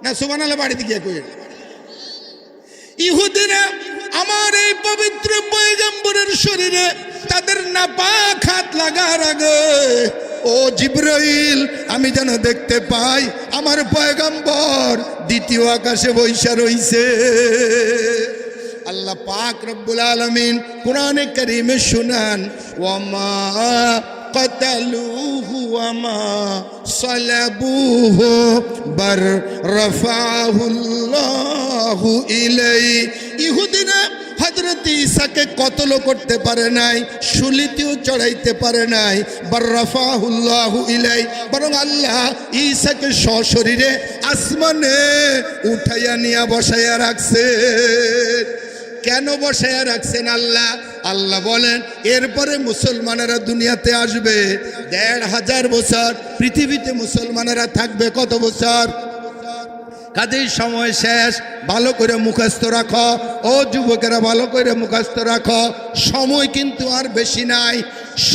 না সুবহানাল্লাহ, বাড়িতে গিয়ে কই ইহুদিরা আমার এই পবিত্র পয়গম্বরের শরীরে তাদের নাপাক হাত লাগার আগে, ও জিব্রাইল, আমি যেন দেখতে পাই আমার পয়গম্বর দ্বিতীয় আকাশে বৈশা রইছে। আল্লাহ পাক রব্বুল আলামিন কোরআনে কারীমে শুনান, ওয়ামা قتلوه وما صلبوه بل رفعه الله إليه। ইহুদিরা হযরত ঈসাকে কতল করতে পারে নাই, শুলিতেও চড়াইতে পারে নাই, বাররাফাহুল্লাহু ইলাই, বরং আল্লাহ ঈসাকে সশরীরে আসমানে উঠাইয়া নিয়ে বসাইয়া রাখছে। কেন বসাইয়া রাখছেন আল্লাহ? আল্লাহ বলেন এরপরে মুসলমানেরা দুনিয়াতে আসবে ১৫০০ বছর, পৃথিবীতে মুসলমানেরা থাকবে কত বছর? কাজেই সময় শেষ। ভালো করে মুখস্থ রাখো, ও যুবকেরা ভালো করে মুখস্থ রাখো, সময় কিন্তু আর বেশি নাই,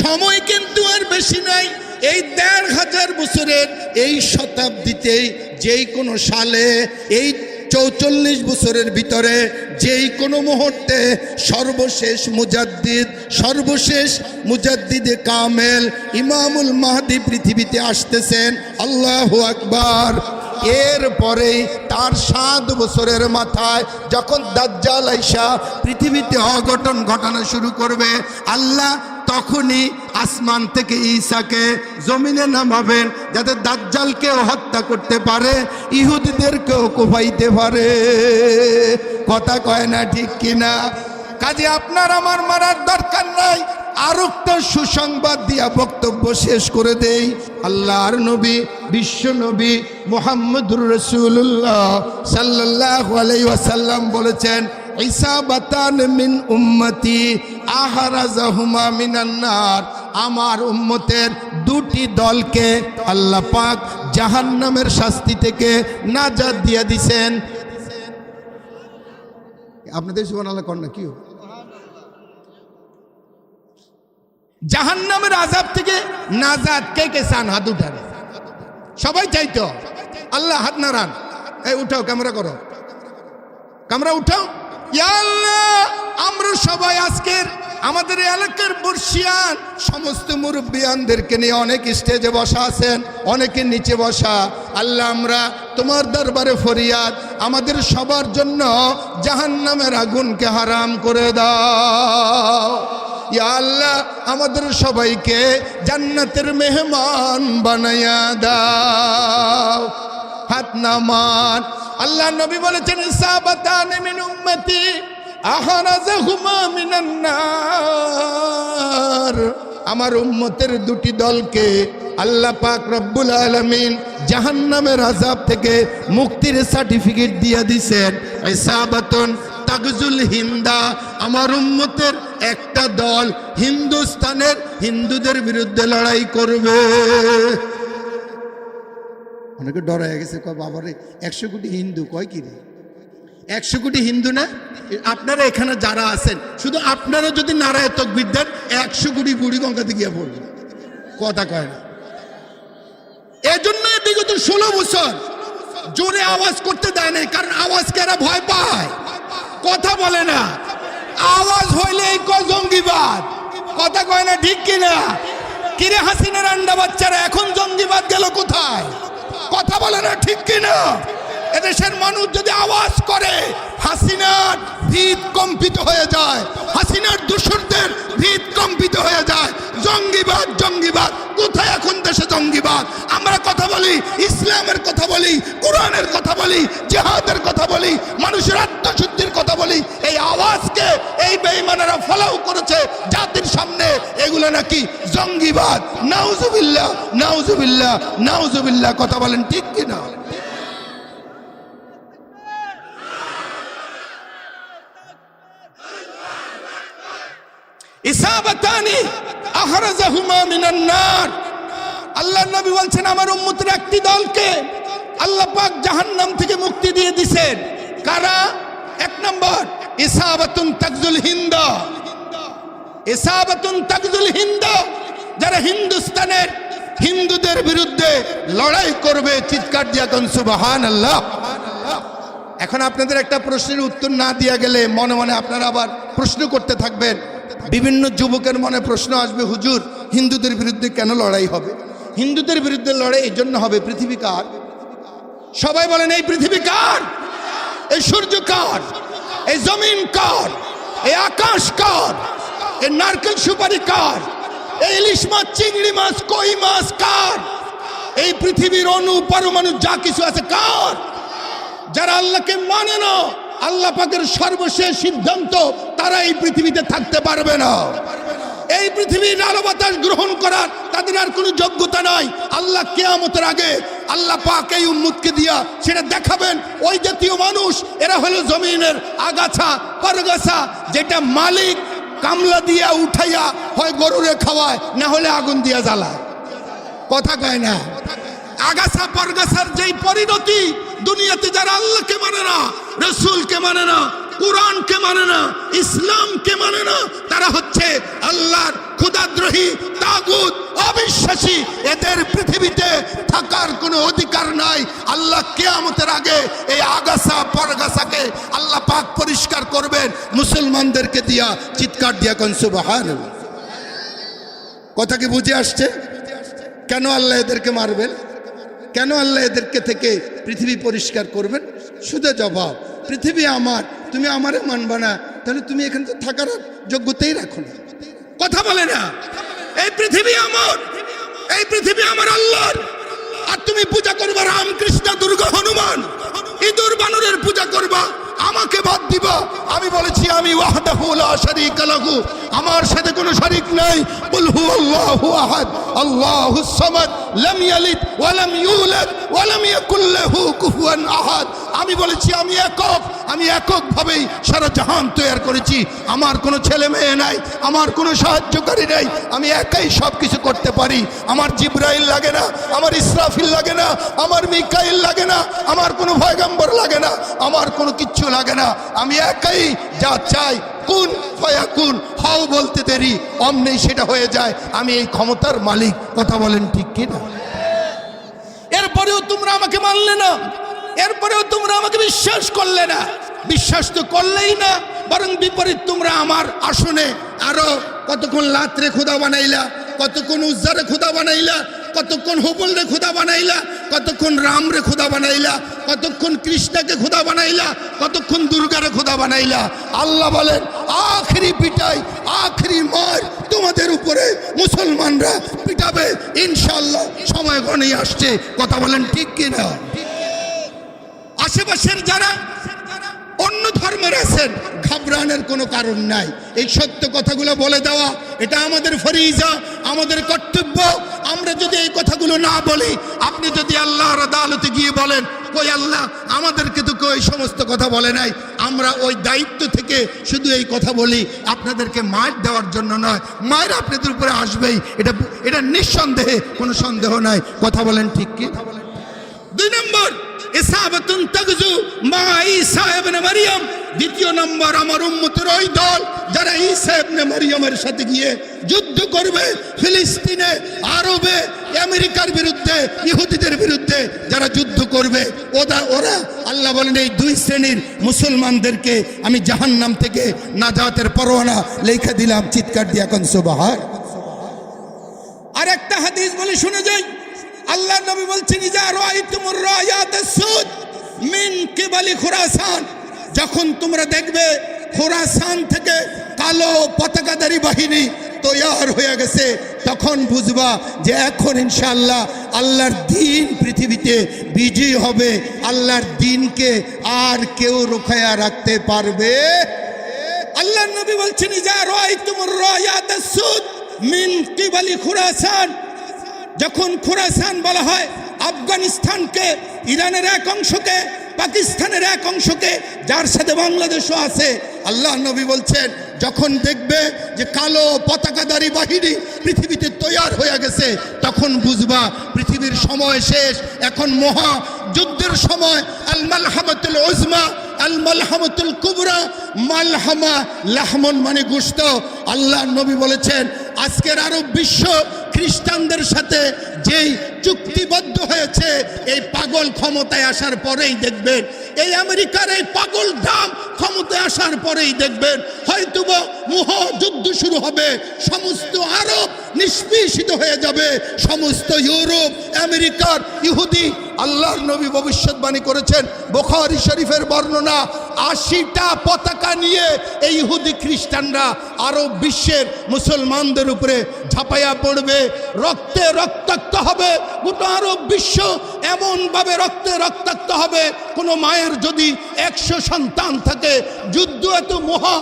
সময় কিন্তু আর বেশি নাই। এই ১৫০০ বছরের এই শতাব্দীতেই যেই কোনো সালে, এই ৪৪ বছরের ভিতরে যেই কোনো মুহূর্তে সর্বশেষ মুজাদ্দিদে কামেল ইমামুল মাহদি পৃথিবীতে আসতেছেন। আল্লাহু আকবার। এরপরেই তার ৭ বছরের মাথায় যখন দাজ্জাল আইসা পৃথিবীতে অঘটন ঘটানো শুরু করবে, আল্লাহ তখনই আসমান থেকে ঈসাকে জমিনে নামাবেন, যাতে দাজ্জালকেও হত্যা করতে পারে, ইহুদিদেরকেও কোপাইতে পারে। কথা কয় না ঠিক কিনা? কাজে আপনার আমার মারার দরকার নাই। আর একটা সুসংবাদ দিয়া বক্তব্য শেষ করে দেই। আল্লাহর নবী, বিশ্ব নবী মুহাম্মদুর রাসূলুল্লাহ সাল্লাল্লাহু আলাইহি ওয়াসাল্লাম বলেছেন, ইসাবাতান মিন উম্মতি আহরাজাহুমা মিনান নার, আমার উম্মতের 2টি দলকে আল্লাহ পাক জাহান্নামের শাস্তি থেকে নাজাত দিয়ে দিবেন। আপনাদের সুবহানাল্লাহ কর না কি? জাহান্নামের আযাব থেকে নাজাত কে কে চান? হাত উঠান। সবাই চাইতো? আল্লাহ হাত নাড়ান। এই উঠাও, ক্যামেরা করো, ক্যামেরা উঠাও। ইয়া আল্লাহ, আমরা সবাই আজকের আমাদের এলাকার বর্ষিয়ান সমস্ত মুরব্বিয়ানদেরকে নিয়ে অনেক স্টেজে বসা আছেন, অনেকে নিচে বসা। আল্লাহ, আমরা তোমার দরবারে ফরিয়াদ, আমাদের সবার জন্য জাহান্নামের আগুনকে হারাম করে দাও। ইয়া আল্লাহ, আমাদের সবাইকে জান্নাতের মেহমান বানাইয়া দাও। হাত নামান। আল্লাহ নবী বলেছেন, ইসাবাতান মিন উম্মতি আহরাজাহুমা মিনান নার, আমার উম্মতের 2টি দলকে আল্লাহ পাক রব্বুল আলামিন জাহান্নামের আযাব থেকে মুক্তির সার্টিফিকেট দিয়ে দিয়েছেন। ইসাবাতুন তাগজুল হিন্দা, আমার উম্মতের একটা দল হিন্দুস্তানের হিন্দুদের বিরুদ্ধে লড়াই করবে। অনেকে ডরা গেছে, কয় বাবারে 100 কোটি হিন্দু, কয় কি রে 100 কোটি হিন্দু না? আপনারা এখানে যারা আছেন, শুধু আপনারা যদি নারায় তাকবীর দেন 100 কোটি বুড়ি গঙ্গাতে গিয়ে পড়বে। কথা কয় না। এজন্য বিগত 16 বছর জোরে আওয়াজ করতে দেয় নাই, কারণ আওয়াজকে এরা ভয় পায়, কথা বলে না। আওয়াজ হইলেই কয় জঙ্গিবাদ। কথা কয় না ঠিক কিনা? কিরে হাসিনার আন্ডা বাচ্চারা, এখন জঙ্গিবাদ গেল কোথায়? কথা বলে না ঠিক কিনা? এদেশের মানুষ যদি আওয়াজ করে, হাসিনার ভিত কম্পিত হয়ে যায়, হাসিনার দোসরদের ভিত কম্পিত হয়ে যায়। জঙ্গিবাদ জঙ্গিবাদ কোথায় এখন দেশে জঙ্গিবাদ? আমরা কথা বলি, ইসলামের কথা বলি, কোরআনের কথা বলি, জিহাদের কথা বলি, মানুষের আত্মশুদ্ধির কথা বলি। এই আওয়াজকে এই বেঈমানেরা ফলাও করেছে জাতির সামনে, এগুলো নাকি জঙ্গিবাদ। নাউজুবিল্লাহ, নাউজুবিল্লাহ, নাউজুবিল্লাহ। কথা বলেন ঠিক কিনা? ইসাবাতানি আহরাজাহুমা মিনান নার, আল্লাহর নবী বলছেন আমার উম্মতের একটি দলকে আল্লাহ পাক জাহান্নাম থেকে মুক্তি দিয়ে দিবেন। কারা? 1 নম্বর ইসাবাতুন তাগজুল হিন্দা, ইসাবাতুন তাগজুল হিন্দা, যারা হিন্দুস্তানের হিন্দুদের বিরুদ্ধে লড়াই করবে। চিৎকার দিয়া কোন সুবহানাল্লাহ। এখন আপনাদের একটা প্রশ্নের উত্তর না দিয়া গেলে মনে মনে আপনারা আবার প্রশ্ন করতে থাকবেন। বিভিন্ন যুবকের মনে প্রশ্ন আসবে, হুজুর হিন্দুদের বিরুদ্ধে কেন লড়াই হবে? হিন্দুদের বিরুদ্ধে লড়াই এই জন্য হবে, পৃথিবী কার? সবাই বলেন এই পৃথিবী কার? এই সূর্য কার? এই জমিন কার? এই আকাশ কার? এই নারকেল সুপারি কার? এই ইলিশ মাছ, চিংড়ি মাছ, কই মাছ কার? এই পৃথিবীর অণু পরমাণু যা কিছু আছে কার? যারা আল্লাহকে মানে না, আল্লাহ পাকের সর্বশেষ সিদ্ধান্ত, তারা এই পৃথিবীতে থাকতে পারবে না। এই পৃথিবীর আলো বাতাস গ্রহণ করার তাদের আর কোনো যোগ্যতা নাই। আল্লাহ কিয়ামতের আগে আল্লাহ পাক এই উম্মতকে দিয়া সেটা দেখাবেন, ওই জাতীয় মানুষ এরা হলো জমিনের আগাছা পরগাছা, যেটা মালিক কামলা দিয়া উঠাইয়া হয় গরুরে খাওয়ায়, না হলে আগুন দিয়া জ্বালায়। কথা কয় না? আগাছা পরগাছার যেই পরিণতি, দুনিয়াতে যারা আল্লাহকে মানে না, রসুলকে মানে না, কুরআনকে মানে না, ইসলামকে মানে না, তারা হচ্ছে আল্লাহর খোদাদ্রোহী, তাগুত, অবিশ্বাসী। এদের পৃথিবীতে থাকার কোনো অধিকার নাই। আল্লাহ কিয়ামতের আগে এই আগাছা পরগাছাকে আল্লাহ পাক পরিষ্কার করবেন মুসলমানদেরকে দিয়া। চিৎকার দিয়া কোন সুবহানাল্লাহ। কথা কি বুঝে আসছে? কেন আল্লাহ এদেরকে মারবেন? কেন আল্লাহ এদেরকে থেকে পৃথিবী পরিষ্কার করবেন? শুধু জবাব, পৃথিবী আমার, তুমি আমারে মানবা না, তাহলে তুমি এখানে তো থাকার যোগ্যতাই রাখো না। কথা বলে না? এই পৃথিবী আমার, এই পৃথিবী আমার আল্লাহর। আর তুমি পূজা করবা রাম কৃষ্ণ দুর্গা হনুমান, ইঁদুর বানরের পূজা করবা, আমাকে বাদ দিবা। আমি বলেছি আমি ওয়াহদাহু লা শারীকা লাহু, আমার সাথে কোনো শরীক নাই। কুল হুয়াল্লাহু আহাদ আল্লাহুস সামাদ লাম ইয়ালিদ ওয়া লাম ইউলাদ ওয়া লাম ইয়াকুল লাহু কুফুয়ান আহাদ। আমি বলেছি আমি একক, আমি এককভাবেই সারা জাহান তৈরি করেছি। আমার কোনো ছেলে মেয়ে নাই, আমার কোনো সাহায্যকারী নাই, আমি একাই সব কিছু করতে পারি। আমার জিবরাইল লাগে না, আমার ইসরাফিল লাগে না, আমার মিকাইল লাগে না, আমার কোনো পয়গম্বর লাগে না, আমার কোনো কিচ্ছু লাগে না। আমি একাই যা চাই কুন ফায়াকুন, হও বলতে দেরি অমনেই সেটা হয়ে যায়। আমি এই ক্ষমতার মালিক। কথা বলেন ঠিক কি না? এরপরেও তোমরা আমাকে মানলে না, এরপরেও তোমরা আমাকে বিশ্বাস করলে না। বিশ্বাস তো করলেই না, বরং বিপরীত তোমরা আমার আসনে আরো কতক্ষণ লাতরে খোদা বানাইলা, কতক্ষণ উজ্জারে খোদা বানাইলা, কতক্ষণ হুবলরে খোদা বানাইলা, কতক্ষণ রামরে খোদা বানাইলা, কতক্ষণ কৃষ্ণকে খোদা বানাইলা, কতক্ষণ দুর্গারে খোদা বানাইলা। আল্লাহ বলেন আখরি পিটাই, আখরি মার তোমাদের উপরে মুসলমানরা পিটাবে ইনশাআল্লাহ, সময় ঘনিয়ে আসছে। কথা বলেন ঠিক কিনা? আশেপাশের যারা অন্য ধর্মের আছেন, ঘাবড়ানোর কোনো কারণ নাই। এই সত্য কথাগুলো বলে দেওয়া এটা আমাদের ফরিজা, আমাদের কর্তব্য। আমরা যদি এই কথাগুলো না বলি, আপনি যদি আল্লাহর আদালতে গিয়ে বলেন কই আল্লাহ আমাদেরকে তো কেউ এই সমস্ত কথা বলে নাই, আমরা ওই দায়িত্ব থেকে শুধু এই কথা বলি, আপনাদেরকে মার দেওয়ার জন্য নয়। মায়ের আপনাদের উপরে আসবেই, এটা নিঃসন্দেহে, কোনো সন্দেহ নাই। কথা বলেন ঠিক কি? 2 নম্বর ইসাবাতুন তাগজু মা ঈসা ইবনে মারইয়াম। দ্বিতীয় নম্বর আমার উম্মতের ওই দল যারা ঈসা ইবনে মারইয়ামের সাথে গিয়ে যুদ্ধ করবে ফিলিস্তিনে, আরবে, আমেরিকার বিরুদ্ধে, ইহুদিদের বিরুদ্ধে যারা যুদ্ধ করবে, ওরা আল্লাহ বলেন এই 2 শ্রেণীর মুসলমানদেরকে আমি জাহান্নাম থেকে নাজাতের পরোয়ানা লিখে দিলাম। চিৎকার দিয়ে এখন সুবহান। আর একটা হাদিস বলে শুনে যাই, আল্লাহ নবী বলছেন ইজা রাআইতুমুর রায়াতাস সুদ মিন কিবালি খুরাসান, যখন তোমরা দেখবে খুরাসান থেকে কালো পতাকাধারী বাহিনী তৈয়ার হয়ে গেছে, তখন বুঝবা যে এখন ইনশাআল্লাহ আল্লাহর দ্বীন পৃথিবীতে বিজয়ী হবে। আল্লাহর দ্বীনকে আর কেউ রুখায়া রাখতে পারবে। আল্লাহ নবী বলছেন ইজা রাআইতুমুর রায়াতাস সুদ মিন কিবালি খুরাসান, যখন খুরাসান বলা হয় আফগানিস্তানকে, ইরানের এক অংশকে, পাকিস্তানের এক অংশকে, যার সাথে বাংলাদেশও আছে, আল্লাহ নবী বলছেন যখন দেখবে যে কালো পতাকাধারী বাহিনী পৃথিবীতে তৈয়ার হয়ে গেছে, তখন বুঝবা পৃথিবীর সময় শেষ। এখন মহা যুদ্ধের সময়। আল মালহামাতুল উজমা, আল মালহামাতুল কুবরা, মালহামা লাহমন মানে গোশত। আল্লাহ নবী বলেছেন আজকের আরব বিশ্ব খ্রিস্টানদের সাথে যেই চুক্তিবদ্ধ হয়েছে, এই পাগল ক্ষমতায় আসার পরেই দেখবেন, এই আমেরিকার এই পাগল দাম ক্ষমতায় আসার পরেই দেখবেন হয়তোবা মহাযুদ্ধ শুরু হবে। সমস্ত আরব নিষ্পেষিত হয়ে যাবে, সমস্ত ইউরোপ, আমেরিকার ইহুদি আল্লাহর নবী ভবিষ্যৎবাণী করেছেন, বুখারী শরীফের বর্ণনা, 80টা পতাকা নিয়ে এই ইহুদি খ্রিস্টানরা আরব বিশ্বের মুসলমানদের উপরে ঝাঁপাইয়া পড়বে, রক্তে রক্তাক্ত হবে গোটা আরব বিশ্ব, এমনভাবে রক্তে রক্তাক্ত হবে, কোনো মায়ের যদি 100 সন্তান থাকে, যুদ্ধ এত মহা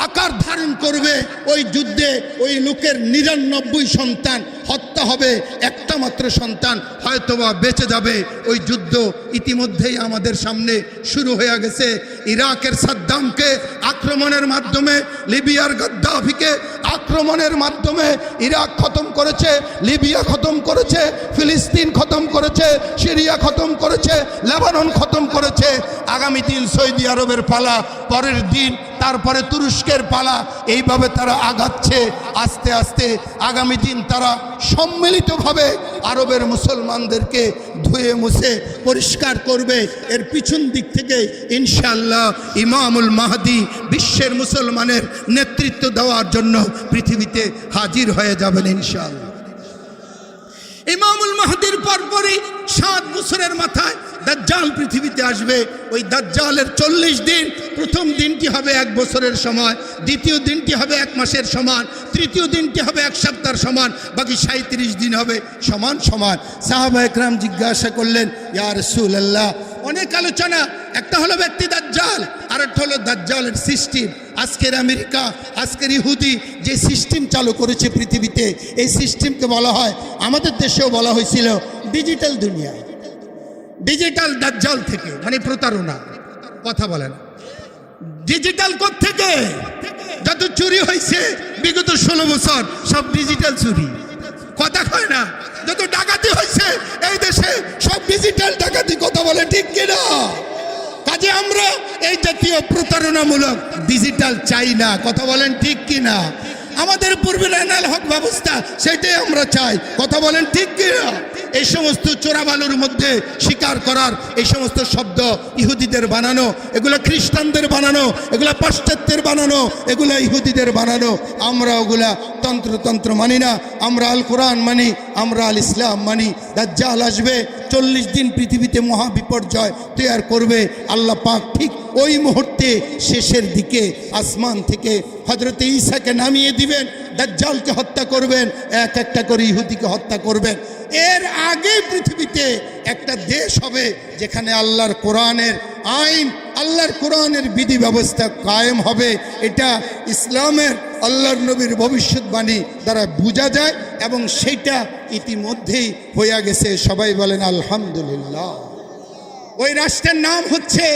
আকার ধারণ করবে, ওই যুদ্ধে ওই লোকের 99 সন্তান হত্যা হবে, একটা মাত্র সন্তান হয়তোবা বেঁচে যাবে। ওই যুদ্ধ ইতিমধ্যেই আমাদের সামনে শুরু হয়ে গেছে। ইরাকের সাদ্দামকে আক্রমণের মাধ্যমে, লিবিয়ার গাদ্দাফিকে আক্রমণের মাধ্যমে ইরাক খতম করেছে, লিবিয়া খতম করেছে, ফিলিস্তিন খতম করেছে, সিরিয়া খতম করেছে, লেবানন খতম করেছে। আগামী দিন সৌদি আরবের পালা, পরের দিন তারপরে তুরস্কের পালা, এইভাবে তারা আগাচ্ছে। আস্তে আস্তে আগামী দিন তারা সম্মিলিতভাবে আরবের মুসলমানদেরকে ধুয়ে মুছে পরিষ্কার করবে। এর পিছন দিক থেকে ইনশাআল্লাহ ইমামুল মাহদি বিশ্বের মুসলমানের নেতৃত্ব দেওয়ার জন্য পৃথিবীতে হাজির হয়ে যাবেন ইনশাআল্লাহ। ইমামুল মাহদির পরপরই 7 বছরের মাথায় দাজ্জাল পৃথিবীতে আসবে। ওই দাজ্জালের 40 দিন, প্রথম দিনটি হবে 1 বছরের সমান, দ্বিতীয় দিনটি হবে 1 মাসের সমান, তৃতীয় দিনটি হবে 1 সপ্তাহের সমান, বাকি 37 দিন হবে সমান সমান। সাহাবা একরাম জিজ্ঞাসা করলেন, ইয়া রাসূলুল্লাহ, অনেক আলোচনা, একটা হলো ব্যক্তি দাজ্জাল, আর একটা হলো দাজ্জালের সিস্টেম। আজকের আমেরিকা, আজকের ইহুদি যে সিস্টেম চালু করেছে পৃথিবীতে, এই সিস্টেমকে বলা হয়, আমাদের দেশেও বলা হয়েছিল ডিজিটাল দুনিয়া। ডিজিটাল দাজ্জাল থেকে, মানে প্রতারণা, কথা বলেন। ডিজিটাল কোথা থেকে? যত চুরি হয়েছে বিগত 16 বছর সব ডিজিটাল চুরি, কথা কয় না। যত ডাকাতি হয়েছে এই দেশে সব ডিজিটাল ডাকাতি, কথা বলে ঠিক কিনা? কাজে আমরা এই জাতীয় প্রতারণামূলক ডিজিটাল চাই না, কথা বলেন ঠিক কিনা? আমাদের পূর্বের অ্যানালগ ব্যবস্থা সেটাই আমরা চাই, কথা বলেন ঠিক কিনা? এই সমস্ত চোরাবালুর মধ্যে শিকার করার এই সমস্ত শব্দ ইহুদিদের বানানো, এগুলো খ্রিস্টানদের বানানো, এগুলা পাশ্চাত্যের বানানো, এগুলা ইহুদিদের বানানো। আমরা ওগুলা তন্ত্র মানি না, আমরা আল কোরআন মানি, আমরা আল ইসলাম মানি। দাজ্জাল আসবে, 40 দিন পৃথিবীতে মহা বিপর্যয় তৈরি করবে। আল্লাহ পাক ঠিক ওই মুহূর্তে শেষের দিকে আসমান থেকে হযরতে ঈসাকে নামিয়ে দিবেন, দাজ্জালকে হত্যা করবেন, এক একটা করে ইহুদিকে হত্যা করবেন। এর আগে পৃথিবীতে একটা দেশ হবে যেখানে আল্লাহর কোরআনের আইন, আল্লাহর কোরআনের বিধি ব্যবস্থা কায়েম হবে। এটা ইসলামের আল্লাহর নবীর ভবিষ্যৎবাণী দ্বারা বোঝা যায়, এবং সেটা ইতিমধ্যেই হয়ে গেছে। সবাই বলেন আলহামদুলিল্লাহ। ওই রাষ্ট্রের নাম হচ্ছে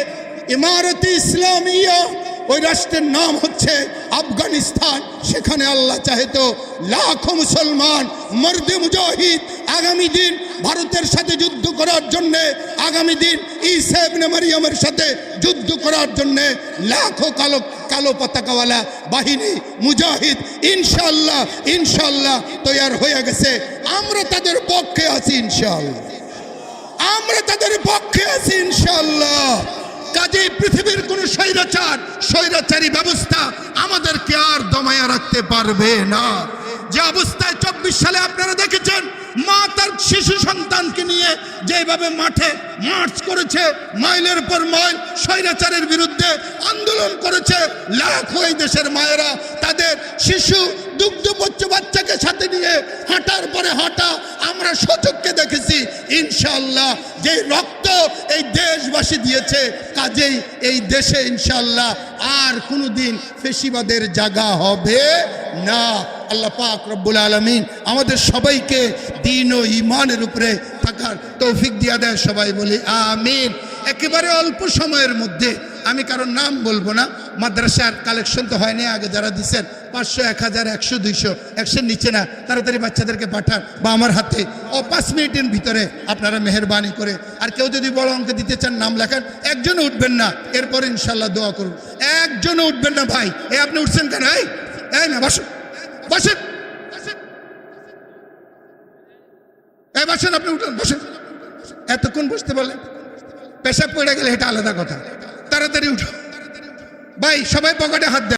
ইমারতে ইসলামিয়া, ওই রাষ্ট্রের নাম হচ্ছে আফগানিস্তান। সেখানে আল্লাহ চাহে তো লাখো মুসলমান মর্দে মুজাহিদ আগামী দিন ভারতের সাথে যুদ্ধ করার জন্যে, আগামী দিন ঈসা ইবনে মারইয়ামের সাথে যুদ্ধ করার জন্যে লাখো কালো পতাকাওয়ালা বাহিনী মুজাহিদ ইনশাআল্লাহ ইনশাআল্লাহ তৈয়ার হয়ে গেছে। আমরা তাদের পক্ষে আছি ইনশাআল্লাহ, আমরা তাদের পক্ষে আছি ইনশাআল্লাহ। কাজে পৃথিবীর কোন স্বৈরাচারী ব্যবস্থা আমাদেরকে আর দমায়া রাখতে পারবে না। যে অবস্থায় 24 সালে আপনারা দেখেছেন, মা তার শিশু সন্তানকে নিয়ে যেভাবে মাঠে মার্চ করেছে, মাইলের পর মাইল স্বৈরাচারের বিরুদ্ধে আন্দোলন করেছে, লাখো এই দেশের মায়েরা তাদের শিশু দুগ্ধবচ্চ বাচ্চাকে সাথে নিয়ে হাঁটার পরে হাঁটা আমরা সচক্ষে দেখেছি। ইনশাআল্লাহ যে রক্ত এই দেশবাসী দিয়েছে, কাজেই এই দেশে ইনশাআল্লাহ আর কোনোদিন ফেসিবাদের জায়গা হবে না। আল্লাহ পাক রব্বুল আলামিন আমাদের সবাইকে দ্বীন ও ঈমানের উপরে থাকার তৌফিক দিয়া দেয়। সবাই বলি আমিন। একেবারে অল্প সময়ের মধ্যে, আমি কারোর নাম বলবো না, মাদ্রাসার কালেকশন তো হয়নি, আগে যারা দিচ্ছেন 500, 1000, 100, 200, 100 নিচে না, তাড়াতাড়ি বাচ্চাদেরকে পাঠান বা আমার হাতে 5 মিনিটের ভিতরে আপনারা মেহেরবানি করে। আর কেউ যদি বড় অঙ্ক দিতে চান নাম লেখান, একজনও উঠবেন না, এরপর ইনশাল্লাহ দোয়া করুন। একজনও উঠবেন না ভাই। আপনি উঠছেন কেন? এই না, বসুন বসেন, বসেন, আপনি উঠুন, বসেন। এতক্ষণ বসতে বললেন, পেশাব পড়ে গেলে এটা আলাদা কথা, তাড়াতাড়ি উঠো ভাই। সবাই পকেটে হাত দেন।